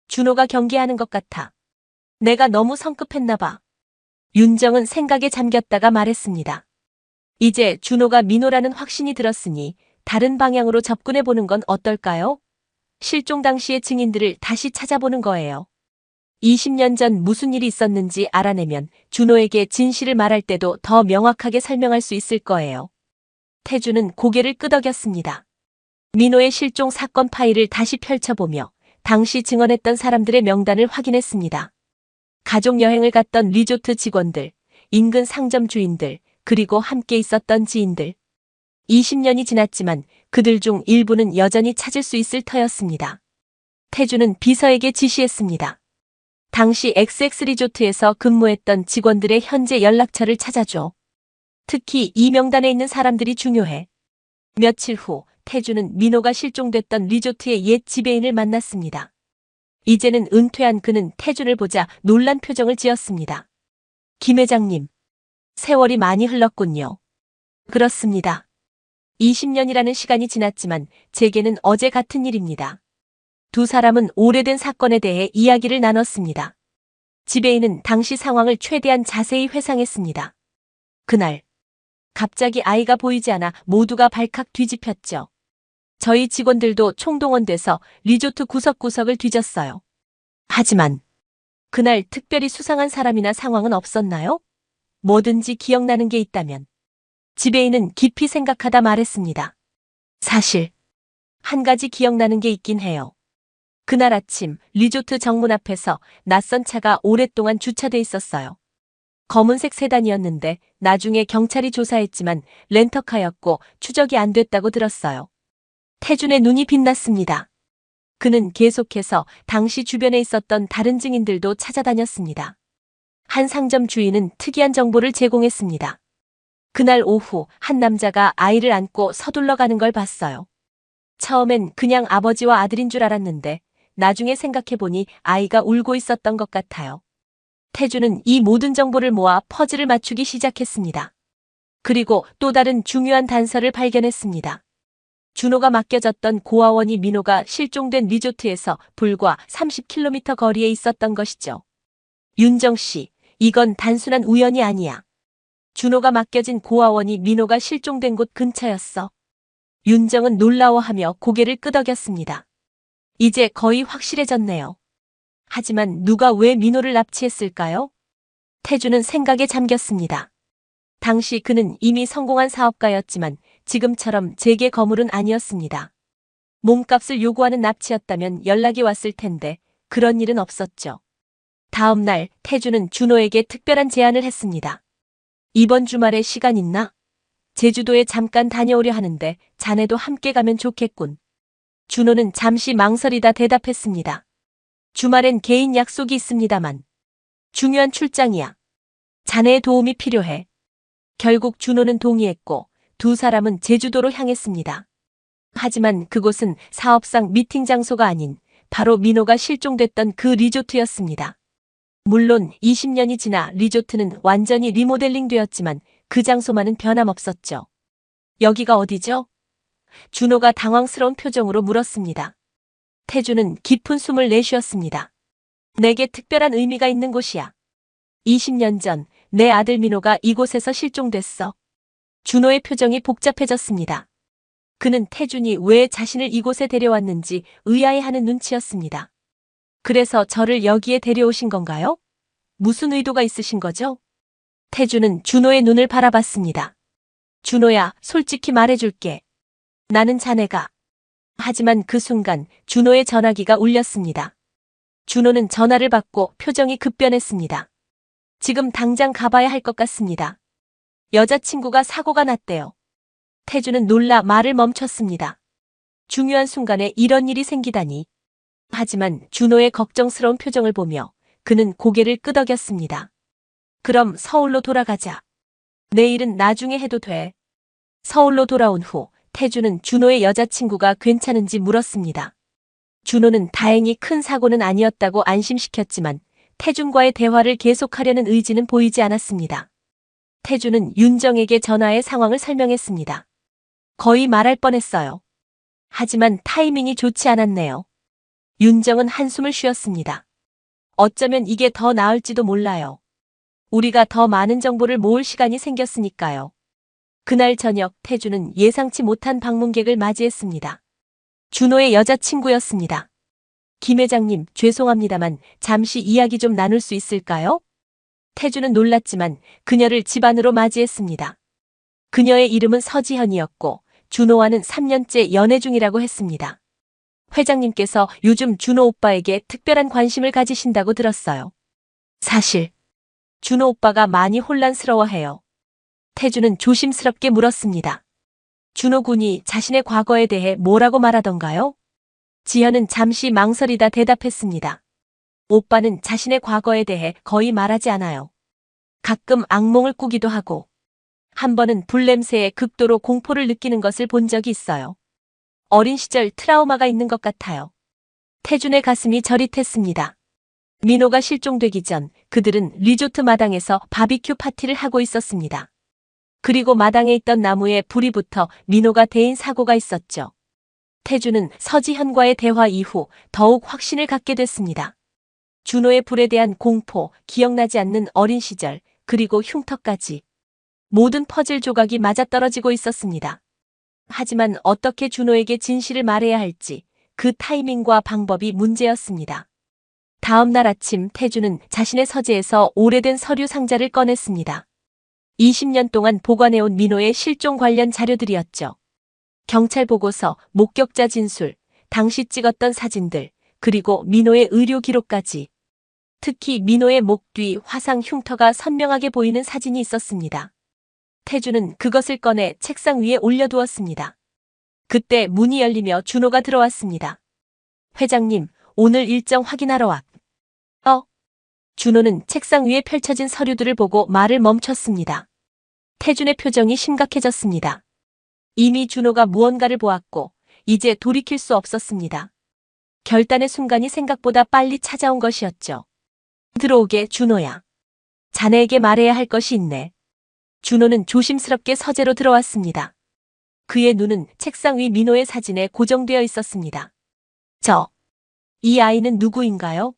[SPEAKER 1] 준호가 경계하는 것 같아. 내가 너무 성급했나 봐. 윤정은 생각에 잠겼다가 말했습니다. 이제 준호가 민호라는 확신이 들었으니 다른 방향으로 접근해보는 건 어떨까요? 실종 당시의 증인들을 다시 찾아보는 거예요. 20년 전 무슨 일이 있었는지 알아내면 준호에게 진실을 말할 때도 더 명확하게 설명할 수 있을 거예요. 태준은 고개를 끄덕였습니다. 민호의 실종 사건 파일을 다시 펼쳐보며 당시 증언했던 사람들의 명단을 확인했습니다. 가족 여행을 갔던 리조트 직원들, 인근 상점 주인들, 그리고 함께 있었던 지인들. 20년이 지났지만 그들 중 일부는 여전히 찾을 수 있을 터였습니다. 태준은 비서에게 지시했습니다. 당시 XX 리조트에서 근무했던 직원들의 현재 연락처를 찾아줘. 특히 이 명단에 있는 사람들이 중요해. 며칠 후 태준은 민호가 실종됐던 리조트의 옛 지배인을 만났습니다. 이제는 은퇴한 그는 태준을 보자 놀란 표정을 지었습니다. 김 회장님, 세월이 많이 흘렀군요. 그렇습니다. 20년이라는 시간이 지났지만 제게는 어제 같은 일입니다. 두 사람은 오래된 사건에 대해 이야기를 나눴습니다. 지배인은 당시 상황을 최대한 자세히 회상했습니다. 그날, 갑자기 아이가 보이지 않아 모두가 발칵 뒤집혔죠. 저희 직원들도 총동원돼서 리조트 구석구석을 뒤졌어요. 하지만 그날 특별히 수상한 사람이나 상황은 없었나요? 뭐든지 기억나는 게 있다면. 지배인은 깊이 생각하다 말했습니다. 사실 한 가지 기억나는 게 있긴 해요. 그날 아침 리조트 정문 앞에서 낯선 차가 오랫동안 주차돼 있었어요. 검은색 세단이었는데 나중에 경찰이 조사했지만 렌터카였고 추적이 안 됐다고 들었어요. 태준의 눈이 빛났습니다. 그는 계속해서 당시 주변에 있었던 다른 증인들도 찾아다녔습니다. 한 상점 주인은 특이한 정보를 제공했습니다. 그날 오후 한 남자가 아이를 안고 서둘러 가는 걸 봤어요. 처음엔 그냥 아버지와 아들인 줄 알았는데 나중에 생각해보니 아이가 울고 있었던 것 같아요. 태준은 이 모든 정보를 모아 퍼즐을 맞추기 시작했습니다. 그리고 또 다른 중요한 단서를 발견했습니다. 준호가 맡겨졌던 고아원이 민호가 실종된 리조트에서 불과 30km 거리에 있었던 것이죠. 윤정 씨, 이건 단순한 우연이 아니야. 준호가 맡겨진 고아원이 민호가 실종된 곳 근처였어. 윤정은 놀라워하며 고개를 끄덕였습니다. 이제 거의 확실해졌네요. 하지만 누가 왜 민호를 납치했을까요? 태준은 생각에 잠겼습니다. 당시 그는 이미 성공한 사업가였지만 지금처럼 재계 거물은 아니었습니다. 몸값을 요구하는 납치였다면 연락이 왔을 텐데 그런 일은 없었죠. 다음 날 태준은 준호에게 특별한 제안을 했습니다. 이번 주말에 시간 있나? 제주도에 잠깐 다녀오려 하는데 자네도 함께 가면 좋겠군. 준호는 잠시 망설이다 대답했습니다. 주말엔 개인 약속이 있습니다만. 중요한 출장이야. 자네의 도움이 필요해. 결국 준호는 동의했고 두 사람은 제주도로 향했습니다. 하지만 그곳은 사업상 미팅 장소가 아닌 바로 민호가 실종됐던 그 리조트였습니다. 물론 20년이 지나 리조트는 완전히 리모델링 되었지만 그 장소만은 변함없었죠. 여기가 어디죠? 준호가 당황스러운 표정으로 물었습니다. 태주는 깊은 숨을 내쉬었습니다. 내게 특별한 의미가 있는 곳이야. 20년 전 내 아들 민호가 이곳에서 실종됐어. 준호의 표정이 복잡해졌습니다. 그는 태준이 왜 자신을 이곳에 데려왔는지 의아해하는 눈치였습니다. 그래서 저를 여기에 데려오신 건가요? 무슨 의도가 있으신 거죠? 태준은 준호의 눈을 바라봤습니다. 준호야, 솔직히 말해줄게. 나는 자네가. 하지만 그 순간 준호의 전화기가 울렸습니다. 준호는 전화를 받고 표정이 급변했습니다. 지금 당장 가봐야 할 것 같습니다. 여자친구가 사고가 났대요. 태주는 놀라 말을 멈췄습니다. 중요한 순간에 이런 일이 생기다니. 하지만 준호의 걱정스러운 표정을 보며 그는 고개를 끄덕였습니다. 그럼 서울로 돌아가자. 내일은 나중에 해도 돼. 서울로 돌아온 후 태주는 준호의 여자친구가 괜찮은지 물었습니다. 준호는 다행히 큰 사고는 아니었다고 안심시켰지만 태준과의 대화를 계속하려는 의지는 보이지 않았습니다. 태준은 윤정에게 전화해 상황을 설명했습니다. 거의 말할 뻔했어요. 하지만 타이밍이 좋지 않았네요. 윤정은 한숨을 쉬었습니다. 어쩌면 이게 더 나을지도 몰라요. 우리가 더 많은 정보를 모을 시간이 생겼으니까요. 그날 저녁 태준은 예상치 못한 방문객을 맞이했습니다. 준호의 여자친구였습니다. 김 회장님, 죄송합니다만 잠시 이야기 좀 나눌 수 있을까요? 태준은 놀랐지만 그녀를 집 안으로 맞이했습니다. 그녀의 이름은 서지현이었고 준호와는 3년째 연애 중이라고 했습니다. 회장님께서 요즘 준호 오빠에게 특별한 관심을 가지신다고 들었어요. 사실 준호 오빠가 많이 혼란스러워해요. 태준은 조심스럽게 물었습니다. 준호 군이 자신의 과거에 대해 뭐라고 말하던가요? 지현은 잠시 망설이다 대답했습니다. 오빠는 자신의 과거에 대해 거의 말하지 않아요. 가끔 악몽을 꾸기도 하고 한 번은 불냄새에 극도로 공포를 느끼는 것을 본 적이 있어요. 어린 시절 트라우마가 있는 것 같아요. 태준의 가슴이 저릿했습니다. 민호가 실종되기 전 그들은 리조트 마당에서 바비큐 파티를 하고 있었습니다. 그리고 마당에 있던 나무에 불이 붙어 민호가 데인 사고가 있었죠. 태준은 서지현과의 대화 이후 더욱 확신을 갖게 됐습니다. 준호의 불에 대한 공포, 기억나지 않는 어린 시절, 그리고 흉터까지. 모든 퍼즐 조각이 맞아떨어지고 있었습니다. 하지만 어떻게 준호에게 진실을 말해야 할지 그 타이밍과 방법이 문제였습니다. 다음 날 아침 태준은 자신의 서재에서 오래된 서류 상자를 꺼냈습니다. 20년 동안 보관해온 민호의 실종 관련 자료들이었죠. 경찰 보고서, 목격자 진술, 당시 찍었던 사진들, 그리고 민호의 의료 기록까지. 특히 민호의 목 뒤 화상 흉터가 선명하게 보이는 사진이 있었습니다. 태준은 그것을 꺼내 책상 위에 올려두었습니다. 그때 문이 열리며 준호가 들어왔습니다. 회장님, 오늘 일정 확인하러 왔. 준호는 책상 위에 펼쳐진 서류들을 보고 말을 멈췄습니다. 태준의 표정이 심각해졌습니다. 이미 준호가 무언가를 보았고 이제 돌이킬 수 없었습니다. 결단의 순간이 생각보다 빨리 찾아온 것이었죠. 들어오게, 준호야. 자네에게 말해야 할 것이 있네. 준호는 조심스럽게 서재로 들어왔습니다. 그의 눈은 책상 위 민호의 사진에 고정되어 있었습니다. 이 아이는 누구인가요?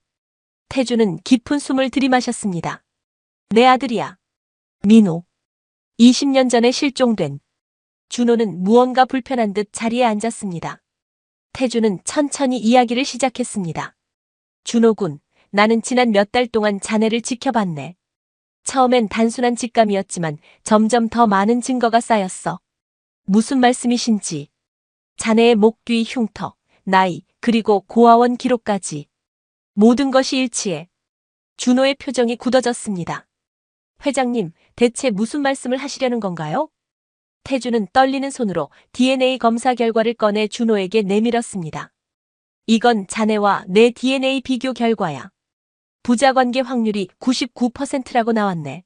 [SPEAKER 1] 태준은 깊은 숨을 들이마셨습니다. 내 아들이야. 민호. 20년 전에 실종된. 준호는 무언가 불편한 듯 자리에 앉았습니다. 태준은 천천히 이야기를 시작했습니다. 준호군, 나는 지난 몇 달 동안 자네를 지켜봤네. 처음엔 단순한 직감이었지만 점점 더 많은 증거가 쌓였어. 무슨 말씀이신지. 자네의 목 뒤 흉터, 나이, 그리고 고아원 기록까지. 모든 것이 일치해. 준호의 표정이 굳어졌습니다. 회장님, 대체 무슨 말씀을 하시려는 건가요? 태준은 떨리는 손으로 DNA 검사 결과를 꺼내 준호에게 내밀었습니다. 이건 자네와 내 DNA 비교 결과야. 부자관계 확률이 99%라고 나왔네.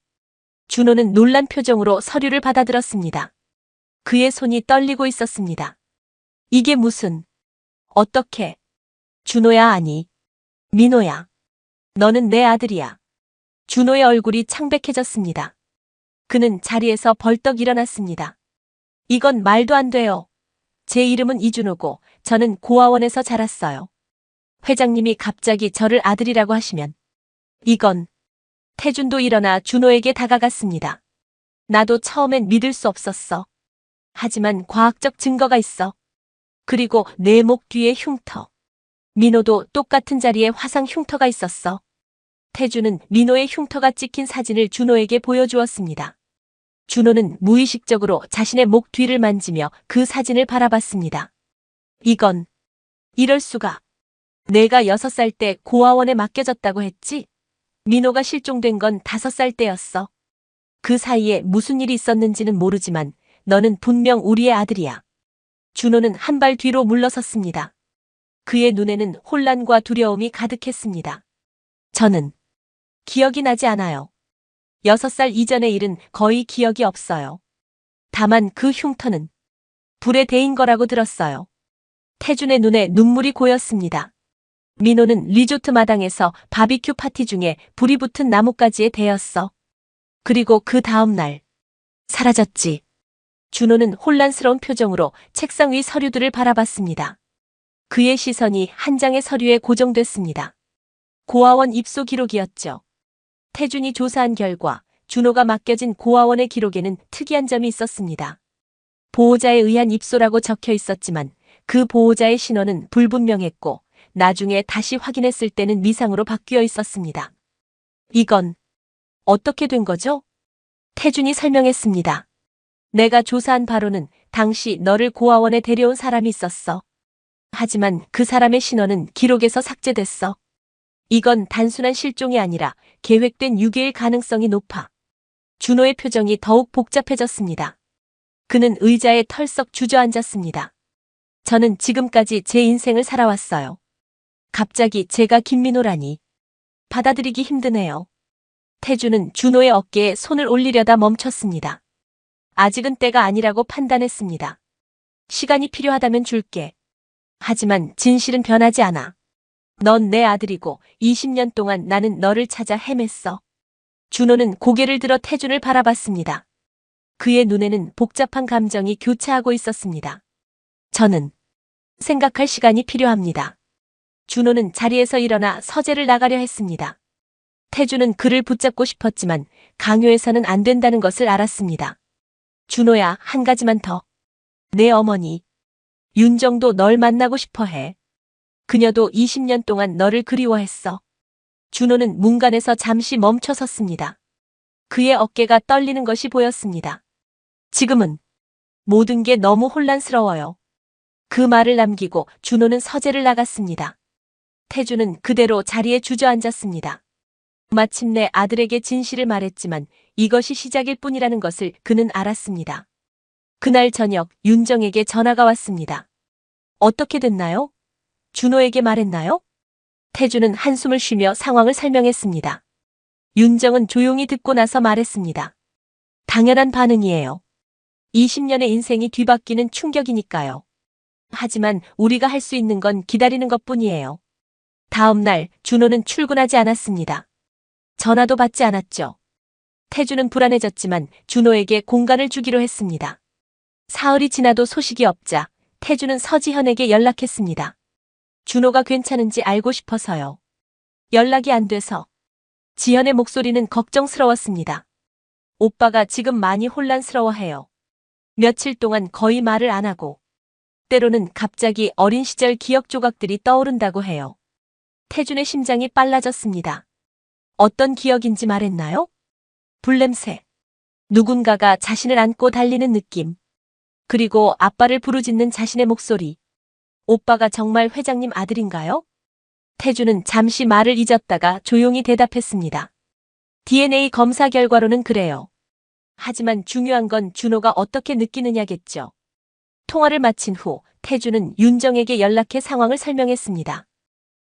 [SPEAKER 1] 준호는 놀란 표정으로 서류를 받아들었습니다. 그의 손이 떨리고 있었습니다. 이게 무슨... 어떻게... 준호야 아니. 민호야. 너는 내 아들이야. 준호의 얼굴이 창백해졌습니다. 그는 자리에서 벌떡 일어났습니다. 이건 말도 안 돼요. 제 이름은 이준호고 저는 고아원에서 자랐어요. 회장님이 갑자기 저를 아들이라고 하시면 이건. 태준도 일어나 준호에게 다가갔습니다. 나도 처음엔 믿을 수 없었어. 하지만 과학적 증거가 있어. 그리고 내 목 뒤에 흉터. 민호도 똑같은 자리에 화상 흉터가 있었어. 태준은 민호의 흉터가 찍힌 사진을 준호에게 보여주었습니다. 준호는 무의식적으로 자신의 목 뒤를 만지며 그 사진을 바라봤습니다. 이건. 이럴 수가. 내가 6살 때 고아원에 맡겨졌다고 했지? 민호가 실종된 건 5살 때였어. 그 사이에 무슨 일이 있었는지는 모르지만 너는 분명 우리의 아들이야. 준호는 한 발 뒤로 물러섰습니다. 그의 눈에는 혼란과 두려움이 가득했습니다. 저는 기억이 나지 않아요. 6살 이전의 일은 거의 기억이 없어요. 다만 그 흉터는 불에 데인 거라고 들었어요. 태준의 눈에 눈물이 고였습니다. 민호는 리조트 마당에서 바비큐 파티 중에 불이 붙은 나뭇가지에 대었어. 그리고 그 다음 날 사라졌지. 준호는 혼란스러운 표정으로 책상 위 서류들을 바라봤습니다. 그의 시선이 한 장의 서류에 고정됐습니다. 고아원 입소 기록이었죠. 태준이 조사한 결과 준호가 맡겨진 고아원의 기록에는 특이한 점이 있었습니다. 보호자에 의한 입소라고 적혀 있었지만 그 보호자의 신원은 불분명했고 나중에 다시 확인했을 때는 미상으로 바뀌어 있었습니다. 이건 어떻게 된 거죠? 태준이 설명했습니다. 내가 조사한 바로는 당시 너를 고아원에 데려온 사람이 있었어. 하지만 그 사람의 신원은 기록에서 삭제됐어. 이건 단순한 실종이 아니라 계획된 유괴일 가능성이 높아. 준호의 표정이 더욱 복잡해졌습니다. 그는 의자에 털썩 주저앉았습니다. 저는 지금까지 제 인생을 살아왔어요. 갑자기 제가 김민호라니. 받아들이기 힘드네요. 태준은 준호의 어깨에 손을 올리려다 멈췄습니다. 아직은 때가 아니라고 판단했습니다. 시간이 필요하다면 줄게. 하지만 진실은 변하지 않아. 넌 내 아들이고 20년 동안 나는 너를 찾아 헤맸어. 준호는 고개를 들어 태준을 바라봤습니다. 그의 눈에는 복잡한 감정이 교차하고 있었습니다. 저는 생각할 시간이 필요합니다. 준호는 자리에서 일어나 서재를 나가려 했습니다. 태준은 그를 붙잡고 싶었지만 강요해서는 안 된다는 것을 알았습니다. 준호야, 한 가지만 더. 내 어머니 윤정도 널 만나고 싶어 해. 그녀도 20년 동안 너를 그리워했어. 준호는 문간에서 잠시 멈춰 섰습니다. 그의 어깨가 떨리는 것이 보였습니다. 지금은 모든 게 너무 혼란스러워요. 그 말을 남기고 준호는 서재를 나갔습니다. 태준은 그대로 자리에 주저앉았습니다. 마침내 아들에게 진실을 말했지만 이것이 시작일 뿐이라는 것을 그는 알았습니다. 그날 저녁 윤정에게 전화가 왔습니다. 어떻게 됐나요? 준호에게 말했나요? 태준은 한숨을 쉬며 상황을 설명했습니다. 윤정은 조용히 듣고 나서 말했습니다. 당연한 반응이에요. 20년의 인생이 뒤바뀌는 충격이니까요. 하지만 우리가 할 수 있는 건 기다리는 것뿐이에요. 다음 날 준호는 출근하지 않았습니다. 전화도 받지 않았죠. 태준은 불안해졌지만 준호에게 공간을 주기로 했습니다. 사흘이 지나도 소식이 없자 태준은 서지현에게 연락했습니다. 준호가 괜찮은지 알고 싶어서요. 연락이 안 돼서. 지현의 목소리는 걱정스러웠습니다. 오빠가 지금 많이 혼란스러워해요. 며칠 동안 거의 말을 안 하고 때로는 갑자기 어린 시절 기억 조각들이 떠오른다고 해요. 태준의 심장이 빨라졌습니다. 어떤 기억인지 말했나요? 불냄새. 누군가가 자신을 안고 달리는 느낌. 그리고 아빠를 부르짖는 자신의 목소리. 오빠가 정말 회장님 아들인가요? 태준은 잠시 말을 잊었다가 조용히 대답했습니다. DNA 검사 결과로는 그래요. 하지만 중요한 건 준호가 어떻게 느끼느냐겠죠. 통화를 마친 후 태준은 윤정에게 연락해 상황을 설명했습니다.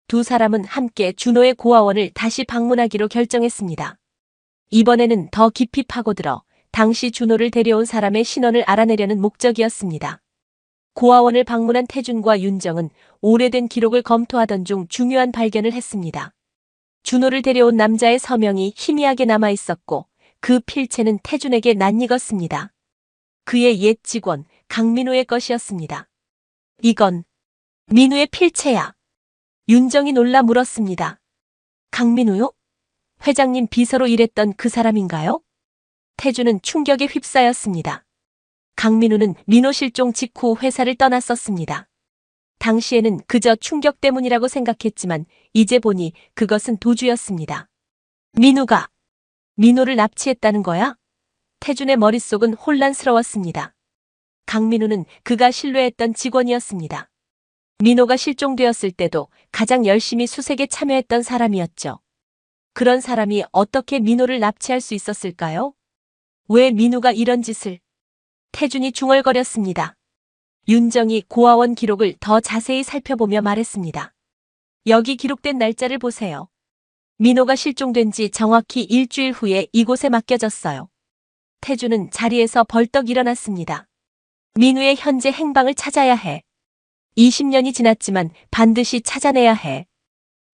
[SPEAKER 1] 두 사람은 함께 준호의 고아원을 다시 방문하기로 결정했습니다. 이번에는 더 깊이 파고들어 당시 준호를 데려온 사람의 신원을 알아내려는 목적이었습니다. 고아원을 방문한 태준과 윤정은 오래된 기록을 검토하던 중 중요한 발견을 했습니다. 준호를 데려온 남자의 서명이 희미하게 남아 있었고 그 필체는 태준에게 낯익었습니다. 그의 옛 직원 강민호의 것이었습니다. 이건 민우의 필체야. 윤정이 놀라 물었습니다. 강민우요? 회장님 비서로 일했던 그 사람인가요? 태준은 충격에 휩싸였습니다. 강민우는 민호 실종 직후 회사를 떠났었습니다. 당시에는 그저 충격 때문이라고 생각했지만 이제 보니 그것은 도주였습니다. 민우가 민호를 납치했다는 거야? 태준의 머릿속은 혼란스러웠습니다. 강민우는 그가 신뢰했던 직원이었습니다. 민호가 실종되었을 때도 가장 열심히 수색에 참여했던 사람이었죠. 그런 사람이 어떻게 민호를 납치할 수 있었을까요? 왜 민우가 이런 짓을? 태준이 중얼거렸습니다. 윤정이 고아원 기록을 더 자세히 살펴보며 말했습니다. 여기 기록된 날짜를 보세요. 민호가 실종된 지 정확히 일주일 후에 이곳에 맡겨졌어요. 태준은 자리에서 벌떡 일어났습니다. 민우의 현재 행방을 찾아야 해. 20년이 지났지만 반드시 찾아내야 해.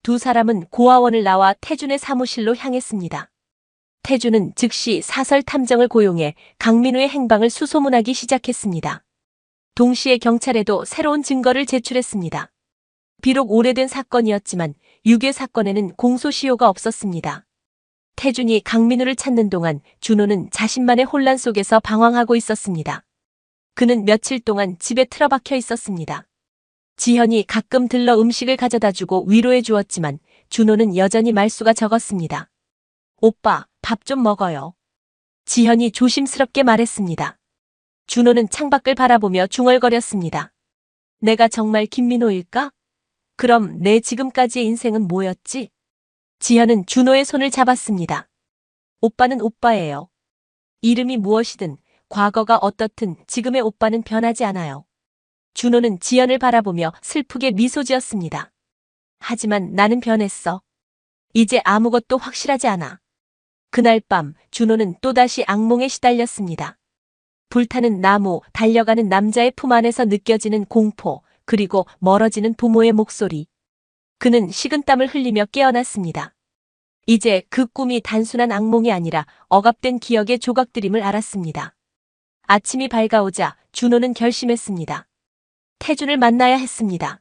[SPEAKER 1] 두 사람은 고아원을 나와 태준의 사무실로 향했습니다. 태준은 즉시 사설 탐정을 고용해 강민우의 행방을 수소문하기 시작했습니다. 동시에 경찰에도 새로운 증거를 제출했습니다. 비록 오래된 사건이었지만 유괴 사건에는 공소시효가 없었습니다. 태준이 강민우를 찾는 동안 준호는 자신만의 혼란 속에서 방황하고 있었습니다. 그는 며칠 동안 집에 틀어박혀 있었습니다. 지현이 가끔 들러 음식을 가져다주고 위로해 주었지만 준호는 여전히 말수가 적었습니다. 오빠, 밥 좀 먹어요. 지현이 조심스럽게 말했습니다. 준호는 창밖을 바라보며 중얼거렸습니다. 내가 정말 김민호일까? 그럼 내 지금까지의 인생은 뭐였지? 지현은 준호의 손을 잡았습니다. 오빠는 오빠예요. 이름이 무엇이든 과거가 어떻든 지금의 오빠는 변하지 않아요. 준호는 지현을 바라보며 슬프게 미소 지었습니다. 하지만 나는 변했어. 이제 아무것도 확실하지 않아. 그날 밤 준호는 또다시 악몽에 시달렸습니다. 불타는 나무, 달려가는 남자의 품 안에서 느껴지는 공포, 그리고 멀어지는 부모의 목소리. 그는 식은땀을 흘리며 깨어났습니다. 이제 그 꿈이 단순한 악몽이 아니라 억압된 기억의 조각들임을 알았습니다. 아침이 밝아오자 준호는 결심했습니다. 태준을 만나야 했습니다.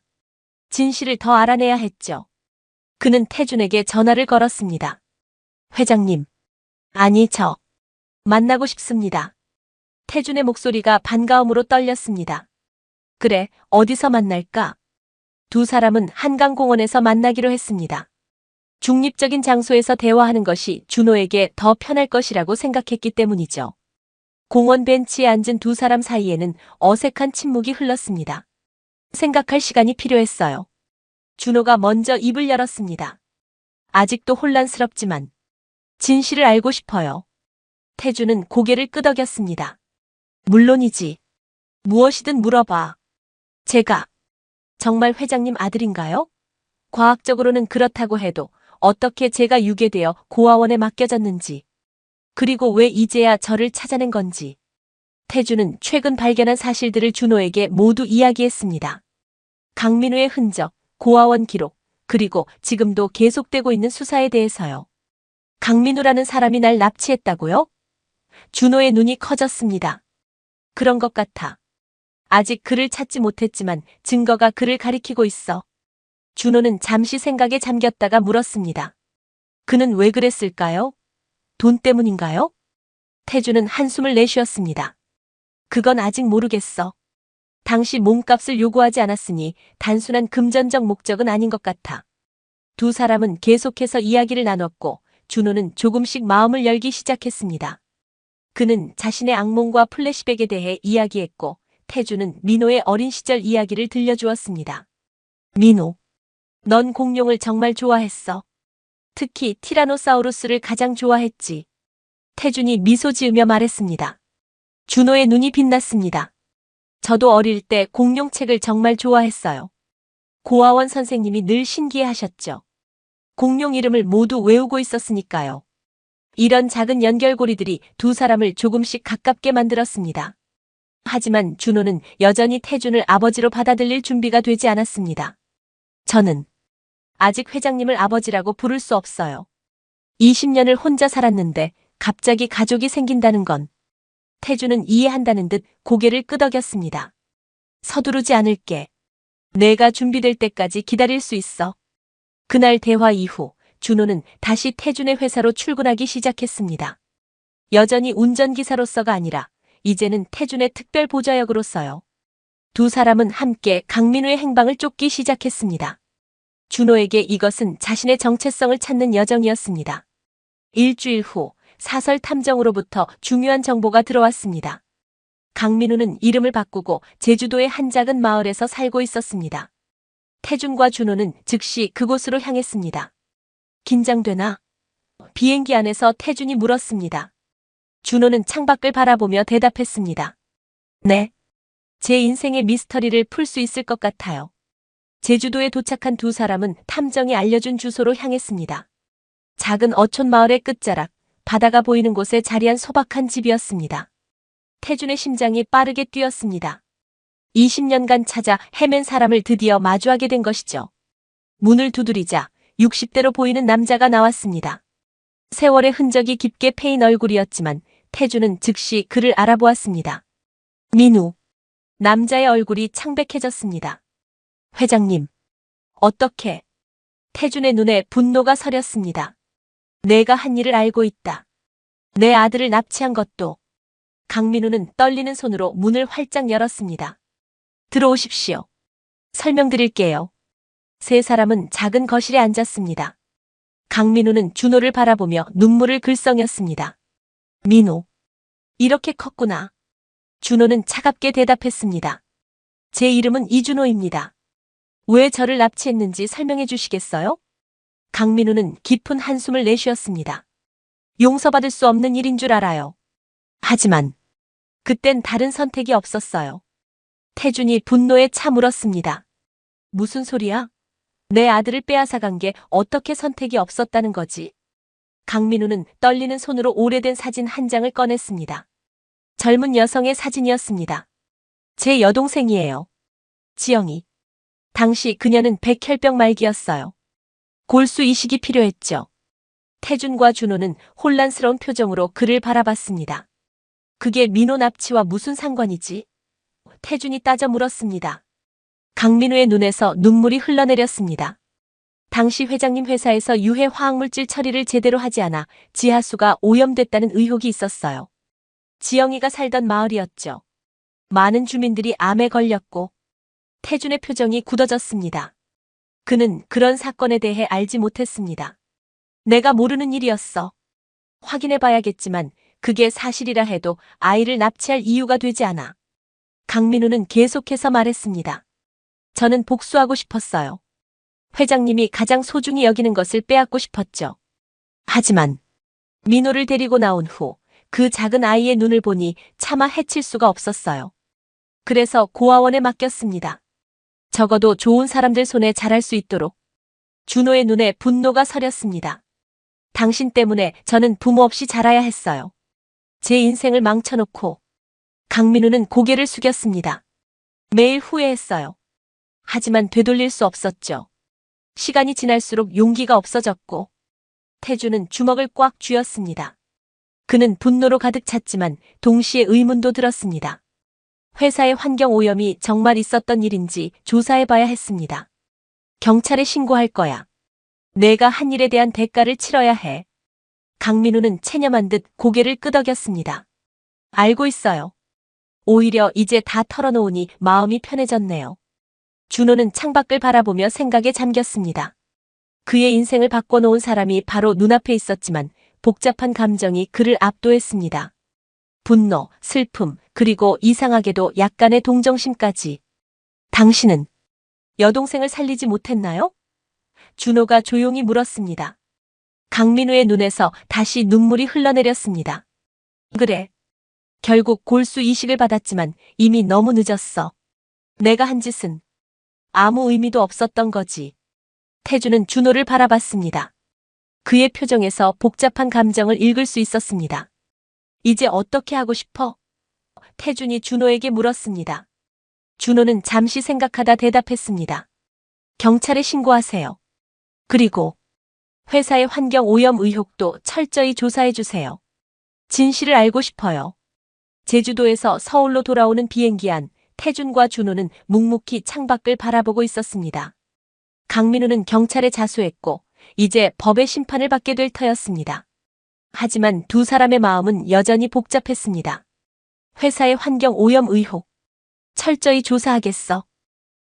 [SPEAKER 1] 진실을 더 알아내야 했죠. 그는 태준에게 전화를 걸었습니다. 회장님. 아니, 만나고 싶습니다. 태준의 목소리가 반가움으로 떨렸습니다. 그래, 어디서 만날까? 두 사람은 한강공원에서 만나기로 했습니다. 중립적인 장소에서 대화하는 것이 준호에게 더 편할 것이라고 생각했기 때문이죠. 공원 벤치에 앉은 두 사람 사이에는 어색한 침묵이 흘렀습니다. 생각할 시간이 필요했어요. 준호가 먼저 입을 열었습니다. 아직도 혼란스럽지만 진실을 알고 싶어요. 태준은 고개를 끄덕였습니다. 물론이지. 무엇이든 물어봐. 제가 정말 회장님 아들인가요? 과학적으로는 그렇다고 해도 어떻게 제가 유괴되어 고아원에 맡겨졌는지, 그리고 왜 이제야 저를 찾아낸 건지. 태준은 최근 발견한 사실들을 준호에게 모두 이야기했습니다. 강민우의 흔적, 고아원 기록, 그리고 지금도 계속되고 있는 수사에 대해서요. 강민우라는 사람이 날 납치했다고요? 준호의 눈이 커졌습니다. 그런 것 같아. 아직 그를 찾지 못했지만 증거가 그를 가리키고 있어. 준호는 잠시 생각에 잠겼다가 물었습니다. 그는 왜 그랬을까요? 돈 때문인가요? 태준은 한숨을 내쉬었습니다. 그건 아직 모르겠어. 당시 몸값을 요구하지 않았으니 단순한 금전적 목적은 아닌 것 같아. 두 사람은 계속해서 이야기를 나눴고 준호는 조금씩 마음을 열기 시작했습니다. 그는 자신의 악몽과 플래시백에 대해 이야기했고 태준은 민호의 어린 시절 이야기를 들려주었습니다. 민호, 넌 공룡을 정말 좋아했어. 특히 티라노사우루스를 가장 좋아했지. 태준이 미소 지으며 말했습니다. 준호의 눈이 빛났습니다. 저도 어릴 때 공룡책을 정말 좋아했어요. 고아원 선생님이 늘 신기해하셨죠. 공룡 이름을 모두 외우고 있었으니까요. 이런 작은 연결고리들이 두 사람을 조금씩 가깝게 만들었습니다. 하지만 준호는 여전히 태준을 아버지로 받아들일 준비가 되지 않았습니다. 저는 아직 회장님을 아버지라고 부를 수 없어요. 20년을 혼자 살았는데 갑자기 가족이 생긴다는 건. 태준은 이해한다는 듯 고개를 끄덕였습니다. 서두르지 않을게. 내가 준비될 때까지 기다릴 수 있어. 그날 대화 이후 준호는 다시 태준의 회사로 출근하기 시작했습니다. 여전히 운전기사로서가 아니라 이제는 태준의 특별 보좌역으로서요. 두 사람은 함께 강민우의 행방을 쫓기 시작했습니다. 준호에게 이것은 자신의 정체성을 찾는 여정이었습니다. 일주일 후 사설 탐정으로부터 중요한 정보가 들어왔습니다. 강민우는 이름을 바꾸고 제주도의 한 작은 마을에서 살고 있었습니다. 태준과 준호는 즉시 그곳으로 향했습니다. 긴장되나? 비행기 안에서 태준이 물었습니다. 준호는 창밖을 바라보며 대답했습니다. 네. 제 인생의 미스터리를 풀 수 있을 것 같아요. 제주도에 도착한 두 사람은 탐정이 알려준 주소로 향했습니다. 작은 어촌 마을의 끝자락, 바다가 보이는 곳에 자리한 소박한 집이었습니다. 태준의 심장이 빠르게 뛰었습니다. 20년간 찾아 헤맨 사람을 드디어 마주하게 된 것이죠. 문을 두드리자 60대로 보이는 남자가 나왔습니다. 세월의 흔적이 깊게 패인 얼굴이었지만 태준은 즉시 그를 알아보았습니다. 민우. 남자의 얼굴이 창백해졌습니다. 회장님. 어떻게? 태준의 눈에 분노가 서렸습니다. 내가 한 일을 알고 있다. 내 아들을 납치한 것도. 강민우는 떨리는 손으로 문을 활짝 열었습니다. 들어오십시오. 설명드릴게요. 세 사람은 작은 거실에 앉았습니다. 강민우는 준호를 바라보며 눈물을 글썽였습니다. 민호. 이렇게 컸구나. 준호는 차갑게 대답했습니다. 제 이름은 이준호입니다. 왜 저를 납치했는지 설명해 주시겠어요? 강민우는 깊은 한숨을 내쉬었습니다. 용서받을 수 없는 일인 줄 알아요. 하지만 그땐 다른 선택이 없었어요. 태준이 분노에 차물었습니다. 무슨 소리야? 내 아들을 빼앗아간 게 어떻게 선택이 없었다는 거지? 강민우는 떨리는 손으로 오래된 사진 한 장을 꺼냈습니다. 젊은 여성의 사진이었습니다. 제 여동생이에요. 지영이. 당시 그녀는 백혈병 말기였어요. 골수 이식이 필요했죠. 태준과 준호는 혼란스러운 표정으로 그를 바라봤습니다. 그게 민호 납치와 무슨 상관이지? 태준이 따져 물었습니다. 강민우의 눈에서 눈물이 흘러내렸습니다. 당시 회장님 회사에서 유해 화학물질 처리를 제대로 하지 않아 지하수가 오염됐다는 의혹이 있었어요. 지영이가 살던 마을이었죠. 많은 주민들이 암에 걸렸고 태준의 표정이 굳어졌습니다. 그는 그런 사건에 대해 알지 못했습니다. 내가 모르는 일이었어. 확인해봐야겠지만 그게 사실이라 해도 아이를 납치할 이유가 되지 않아. 강민우는 계속해서 말했습니다. 저는 복수하고 싶었어요. 회장님이 가장 소중히 여기는 것을 빼앗고 싶었죠. 하지만 민호를 데리고 나온 후 그 작은 아이의 눈을 보니 차마 해칠 수가 없었어요. 그래서 고아원에 맡겼습니다. 적어도 좋은 사람들 손에 자랄 수 있도록. 준호의 눈에 분노가 서렸습니다. 당신 때문에 저는 부모 없이 자라야 했어요. 제 인생을 망쳐놓고. 강민우는 고개를 숙였습니다. 매일 후회했어요. 하지만 되돌릴 수 없었죠. 시간이 지날수록 용기가 없어졌고 태준은 주먹을 꽉 쥐었습니다. 그는 분노로 가득 찼지만 동시에 의문도 들었습니다. 회사의 환경 오염이 정말 있었던 일인지 조사해봐야 했습니다. 경찰에 신고할 거야. 내가 한 일에 대한 대가를 치러야 해. 강민우는 체념한 듯 고개를 끄덕였습니다. 알고 있어요. 오히려 이제 다 털어놓으니 마음이 편해졌네요. 준호는 창밖을 바라보며 생각에 잠겼습니다. 그의 인생을 바꿔놓은 사람이 바로 눈앞에 있었지만 복잡한 감정이 그를 압도했습니다. 분노, 슬픔, 그리고 이상하게도 약간의 동정심까지. 당신은 여동생을 살리지 못했나요? 준호가 조용히 물었습니다. 강민우의 눈에서 다시 눈물이 흘러내렸습니다. 그래. 결국 골수 이식을 받았지만 이미 너무 늦었어. 내가 한 짓은 아무 의미도 없었던 거지. 태준은 준호를 바라봤습니다. 그의 표정에서 복잡한 감정을 읽을 수 있었습니다. 이제 어떻게 하고 싶어? 태준이 준호에게 물었습니다. 준호는 잠시 생각하다 대답했습니다. 경찰에 신고하세요. 그리고 회사의 환경 오염 의혹도 철저히 조사해 주세요. 진실을 알고 싶어요. 제주도에서 서울로 돌아오는 비행기 안 태준과 준호는 묵묵히 창밖을 바라보고 있었습니다. 강민우는 경찰에 자수했고 이제 법의 심판을 받게 될 터였습니다. 하지만 두 사람의 마음은 여전히 복잡했습니다. 회사의 환경 오염 의혹. 철저히 조사하겠어.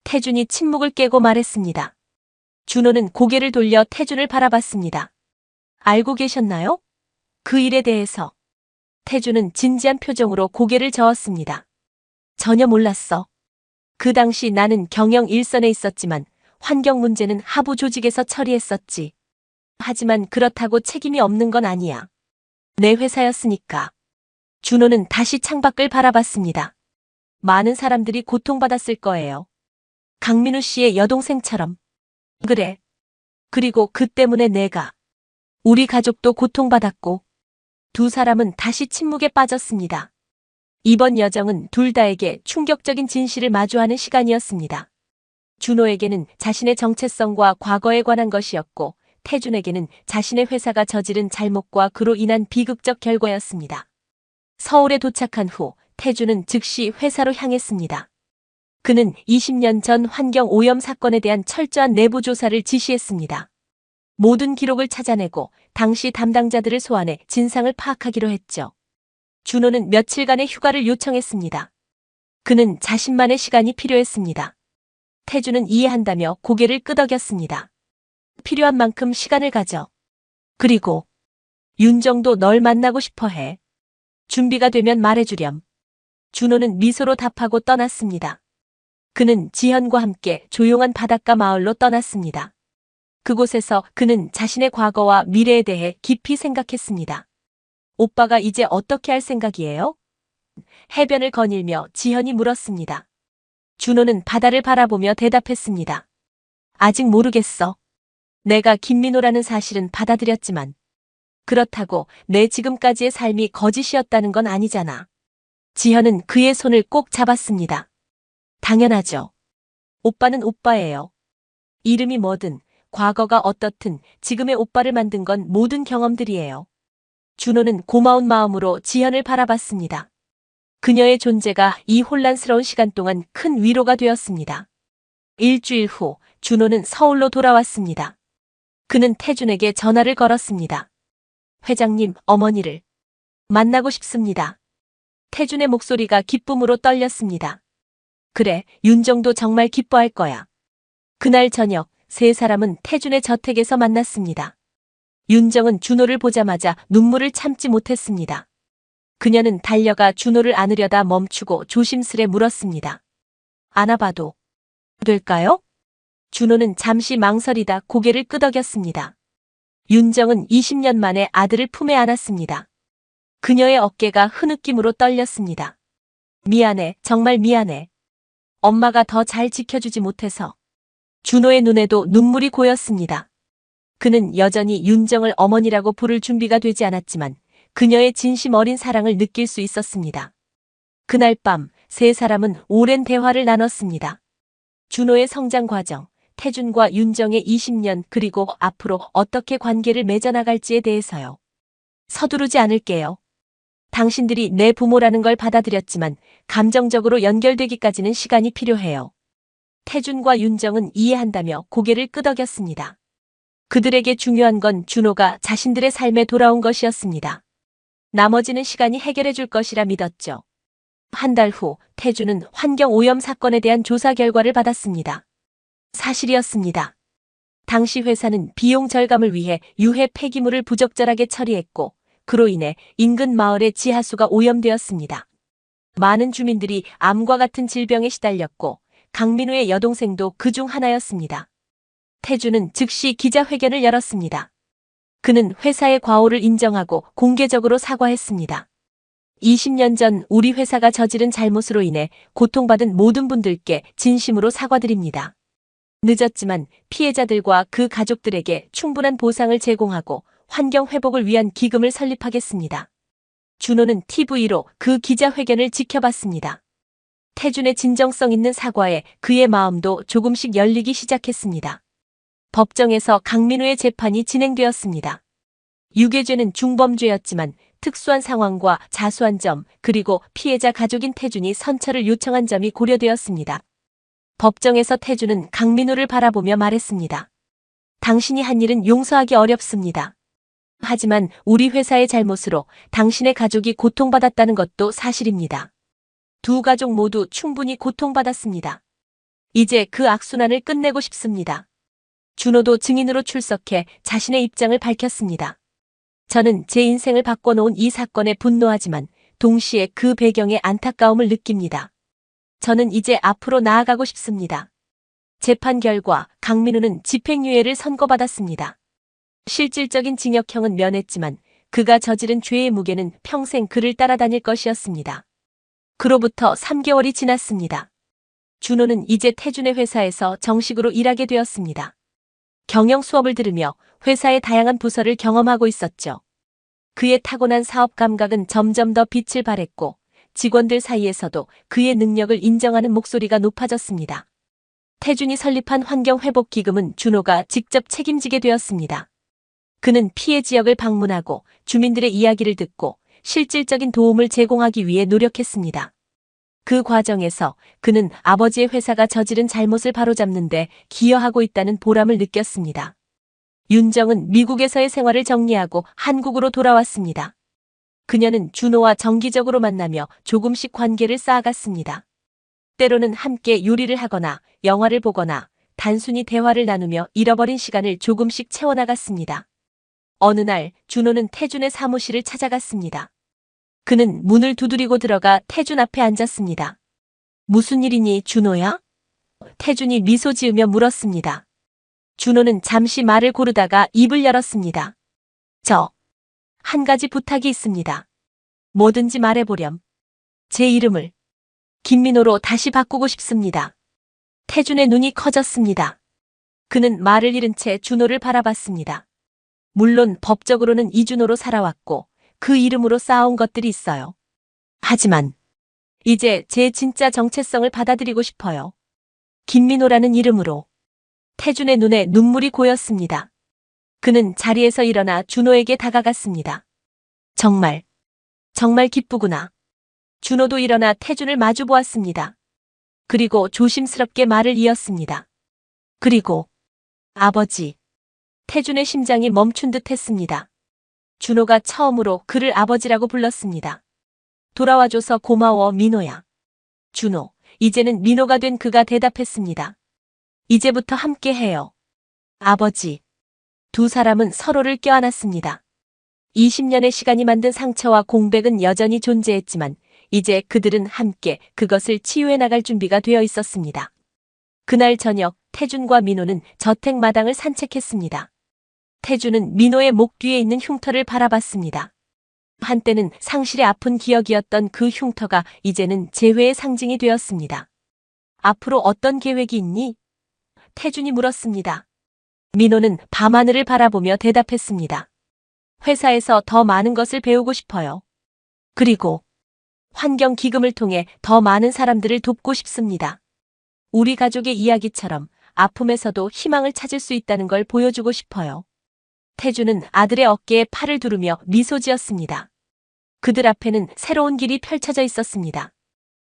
[SPEAKER 1] 태준이 침묵을 깨고 말했습니다. 준호는 고개를 돌려 태준을 바라봤습니다. 알고 계셨나요? 그 일에 대해서. 태준은 진지한 표정으로 고개를 저었습니다. 전혀 몰랐어. 그 당시 나는 경영 일선에 있었지만 환경 문제는 하부 조직에서 처리했었지. 하지만 그렇다고 책임이 없는 건 아니야. 내 회사였으니까. 준호는 다시 창밖을 바라봤습니다. 많은 사람들이 고통받았을 거예요. 강민우 씨의 여동생처럼. 그래. 그리고 그 때문에 내가. 우리 가족도 고통받았고. 두 사람은 다시 침묵에 빠졌습니다. 이번 여정은 둘 다에게 충격적인 진실을 마주하는 시간이었습니다. 준호에게는 자신의 정체성과 과거에 관한 것이었고 태준에게는 자신의 회사가 저지른 잘못과 그로 인한 비극적 결과였습니다. 서울에 도착한 후 태준은 즉시 회사로 향했습니다. 그는 20년 전 환경 오염 사건에 대한 철저한 내부 조사를 지시했습니다. 모든 기록을 찾아내고 당시 담당자들을 소환해 진상을 파악하기로 했죠. 준호는 며칠간의 휴가를 요청했습니다. 그는 자신만의 시간이 필요했습니다. 태준은 이해한다며 고개를 끄덕였습니다. 필요한 만큼 시간을 가져. 그리고 윤정도 널 만나고 싶어 해. 준비가 되면 말해주렴. 준호는 미소로 답하고 떠났습니다. 그는 지현과 함께 조용한 바닷가 마을로 떠났습니다. 그곳에서 그는 자신의 과거와 미래에 대해 깊이 생각했습니다. 오빠가 이제 어떻게 할 생각이에요? 해변을 거닐며 지현이 물었습니다. 준호는 바다를 바라보며 대답했습니다. 아직 모르겠어. 내가 김민호라는 사실은 받아들였지만 그렇다고 내 지금까지의 삶이 거짓이었다는 건 아니잖아. 지현은 그의 손을 꼭 잡았습니다. 당연하죠. 오빠는 오빠예요. 이름이 뭐든 과거가 어떻든 지금의 오빠를 만든 건 모든 경험들이에요. 준호는 고마운 마음으로 지현을 바라봤습니다. 그녀의 존재가 이 혼란스러운 시간 동안 큰 위로가 되었습니다. 일주일 후 준호는 서울로 돌아왔습니다. 그는 태준에게 전화를 걸었습니다. 회장님, 어머니를 만나고 싶습니다. 태준의 목소리가 기쁨으로 떨렸습니다. 그래, 윤정도 정말 기뻐할 거야. 그날 저녁 세 사람은 태준의 저택에서 만났습니다. 윤정은 준호를 보자마자 눈물을 참지 못했습니다. 그녀는 달려가 준호를 안으려다 멈추고 조심스레 물었습니다. 안아봐도 될까요? 준호는 잠시 망설이다 고개를 끄덕였습니다. 윤정은 20년 만에 아들을 품에 안았습니다. 그녀의 어깨가 흐느낌으로 떨렸습니다. 미안해, 정말 미안해. 엄마가 더 잘 지켜주지 못해서. 준호의 눈에도 눈물이 고였습니다. 그는 여전히 윤정을 어머니라고 부를 준비가 되지 않았지만 그녀의 진심 어린 사랑을 느낄 수 있었습니다. 그날 밤 세 사람은 오랜 대화를 나눴습니다. 준호의 성장 과정, 태준과 윤정의 20년 그리고 앞으로 어떻게 관계를 맺어나갈지에 대해서요. 서두르지 않을게요. 당신들이 내 부모라는 걸 받아들였지만 감정적으로 연결되기까지는 시간이 필요해요. 태준과 윤정은 이해한다며 고개를 끄덕였습니다. 그들에게 중요한 건 준호가 자신들의 삶에 돌아온 것이었습니다. 나머지는 시간이 해결해 줄 것이라 믿었죠. 한 달 후 태준은 환경 오염 사건에 대한 조사 결과를 받았습니다. 사실이었습니다. 당시 회사는 비용 절감을 위해 유해 폐기물을 부적절하게 처리했고 그로 인해 인근 마을의 지하수가 오염되었습니다. 많은 주민들이 암과 같은 질병에 시달렸고 강민우의 여동생도 그중 하나였습니다. 태준은 즉시 기자회견을 열었습니다. 그는 회사의 과오를 인정하고 공개적으로 사과했습니다. 20년 전 우리 회사가 저지른 잘못으로 인해 고통받은 모든 분들께 진심으로 사과드립니다. 늦었지만 피해자들과 그 가족들에게 충분한 보상을 제공하고 환경 회복을 위한 기금을 설립하겠습니다. 준호는 TV로 그 기자회견을 지켜봤습니다. 태준의 진정성 있는 사과에 그의 마음도 조금씩 열리기 시작했습니다. 법정에서 강민우의 재판이 진행되었습니다. 유괴죄는 중범죄였지만 특수한 상황과 자수한 점, 그리고 피해자 가족인 태준이 선처를 요청한 점이 고려되었습니다. 법정에서 태준은 강민우를 바라보며 말했습니다. 당신이 한 일은 용서하기 어렵습니다. 하지만 우리 회사의 잘못으로 당신의 가족이 고통받았다는 것도 사실입니다. 두 가족 모두 충분히 고통받았습니다. 이제 그 악순환을 끝내고 싶습니다. 준호도 증인으로 출석해 자신의 입장을 밝혔습니다. 저는 제 인생을 바꿔놓은 이 사건에 분노하지만 동시에 그 배경에 안타까움을 느낍니다. 저는 이제 앞으로 나아가고 싶습니다. 재판 결과 강민우는 집행유예를 선고받았습니다. 실질적인 징역형은 면했지만 그가 저지른 죄의 무게는 평생 그를 따라다닐 것이었습니다. 그로부터 3개월이 지났습니다. 준호는 이제 태준의 회사에서 정식으로 일하게 되었습니다. 경영 수업을 들으며 회사의 다양한 부서를 경험하고 있었죠. 그의 타고난 사업 감각은 점점 더 빛을 발했고 직원들 사이에서도 그의 능력을 인정하는 목소리가 높아졌습니다. 태준이 설립한 환경회복기금은 준호가 직접 책임지게 되었습니다. 그는 피해 지역을 방문하고 주민들의 이야기를 듣고 실질적인 도움을 제공하기 위해 노력했습니다. 그 과정에서 그는 아버지의 회사가 저지른 잘못을 바로잡는 데 기여하고 있다는 보람을 느꼈습니다. 윤정은 미국에서의 생활을 정리하고 한국으로 돌아왔습니다. 그녀는 준호와 정기적으로 만나며 조금씩 관계를 쌓아갔습니다. 때로는 함께 요리를 하거나 영화를 보거나 단순히 대화를 나누며 잃어버린 시간을 조금씩 채워나갔습니다. 어느 날 준호는 태준의 사무실을 찾아갔습니다. 그는 문을 두드리고 들어가 태준 앞에 앉았습니다. 무슨 일이니, 준호야? 태준이 미소 지으며 물었습니다. 준호는 잠시 말을 고르다가 입을 열었습니다. 한 가지 부탁이 있습니다. 뭐든지 말해보렴. 제 이름을 김민호로 다시 바꾸고 싶습니다. 태준의 눈이 커졌습니다. 그는 말을 잃은 채 준호를 바라봤습니다. 물론 법적으로는 이준호로 살아왔고 그 이름으로 쌓아온 것들이 있어요. 하지만 이제 제 진짜 정체성을 받아들이고 싶어요. 김민호라는 이름으로. 태준의 눈에 눈물이 고였습니다. 그는 자리에서 일어나 준호에게 다가갔습니다. 정말 기쁘구나. 준호도 일어나 태준을 마주보았습니다. 그리고 조심스럽게 말을 이었습니다. 그리고 아버지. 태준의 심장이 멈춘 듯 했습니다. 준호가 처음으로 그를 아버지라고 불렀습니다. 돌아와줘서 고마워, 민호야. 준호, 이제는 민호가 된 그가 대답했습니다. 이제부터 함께해요. 아버지. 두 사람은 서로를 껴안았습니다. 20년의 시간이 만든 상처와 공백은 여전히 존재했지만 이제 그들은 함께 그것을 치유해 나갈 준비가 되어 있었습니다. 그날 저녁 태준과 민호는 저택 마당을 산책했습니다. 태준은 민호의 목 뒤에 있는 흉터를 바라봤습니다. 한때는 상실의 아픈 기억이었던 그 흉터가 이제는 재회의 상징이 되었습니다. 앞으로 어떤 계획이 있니? 태준이 물었습니다. 민호는 밤하늘을 바라보며 대답했습니다. 회사에서 더 많은 것을 배우고 싶어요. 그리고 환경기금을 통해 더 많은 사람들을 돕고 싶습니다. 우리 가족의 이야기처럼 아픔에서도 희망을 찾을 수 있다는 걸 보여주고 싶어요. 태준은 아들의 어깨에 팔을 두르며 미소 지었습니다. 그들 앞에는 새로운 길이 펼쳐져 있었습니다.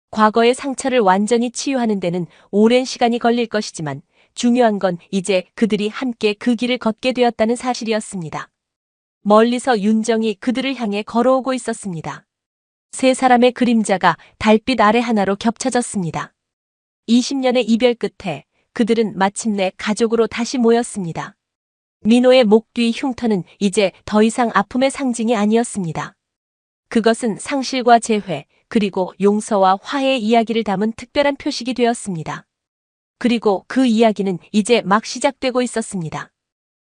[SPEAKER 1] 과거의 상처를 완전히 치유하는 데는 오랜 시간이 걸릴 것이지만 중요한 건 이제 그들이 함께 그 길을 걷게 되었다는 사실이었습니다. 멀리서 윤정이 그들을 향해 걸어오고 있었습니다. 세 사람의 그림자가 달빛 아래 하나로 겹쳐졌습니다. 20년의 이별 끝에 그들은 마침내 가족으로 다시 모였습니다. 민호의 목 뒤 흉터는 이제 더 이상 아픔의 상징이 아니었습니다. 그것은 상실과 재회, 그리고 용서와 화해의 이야기를 담은 특별한 표식이 되었습니다. 그리고 그 이야기는 이제 막 시작되고 있었습니다.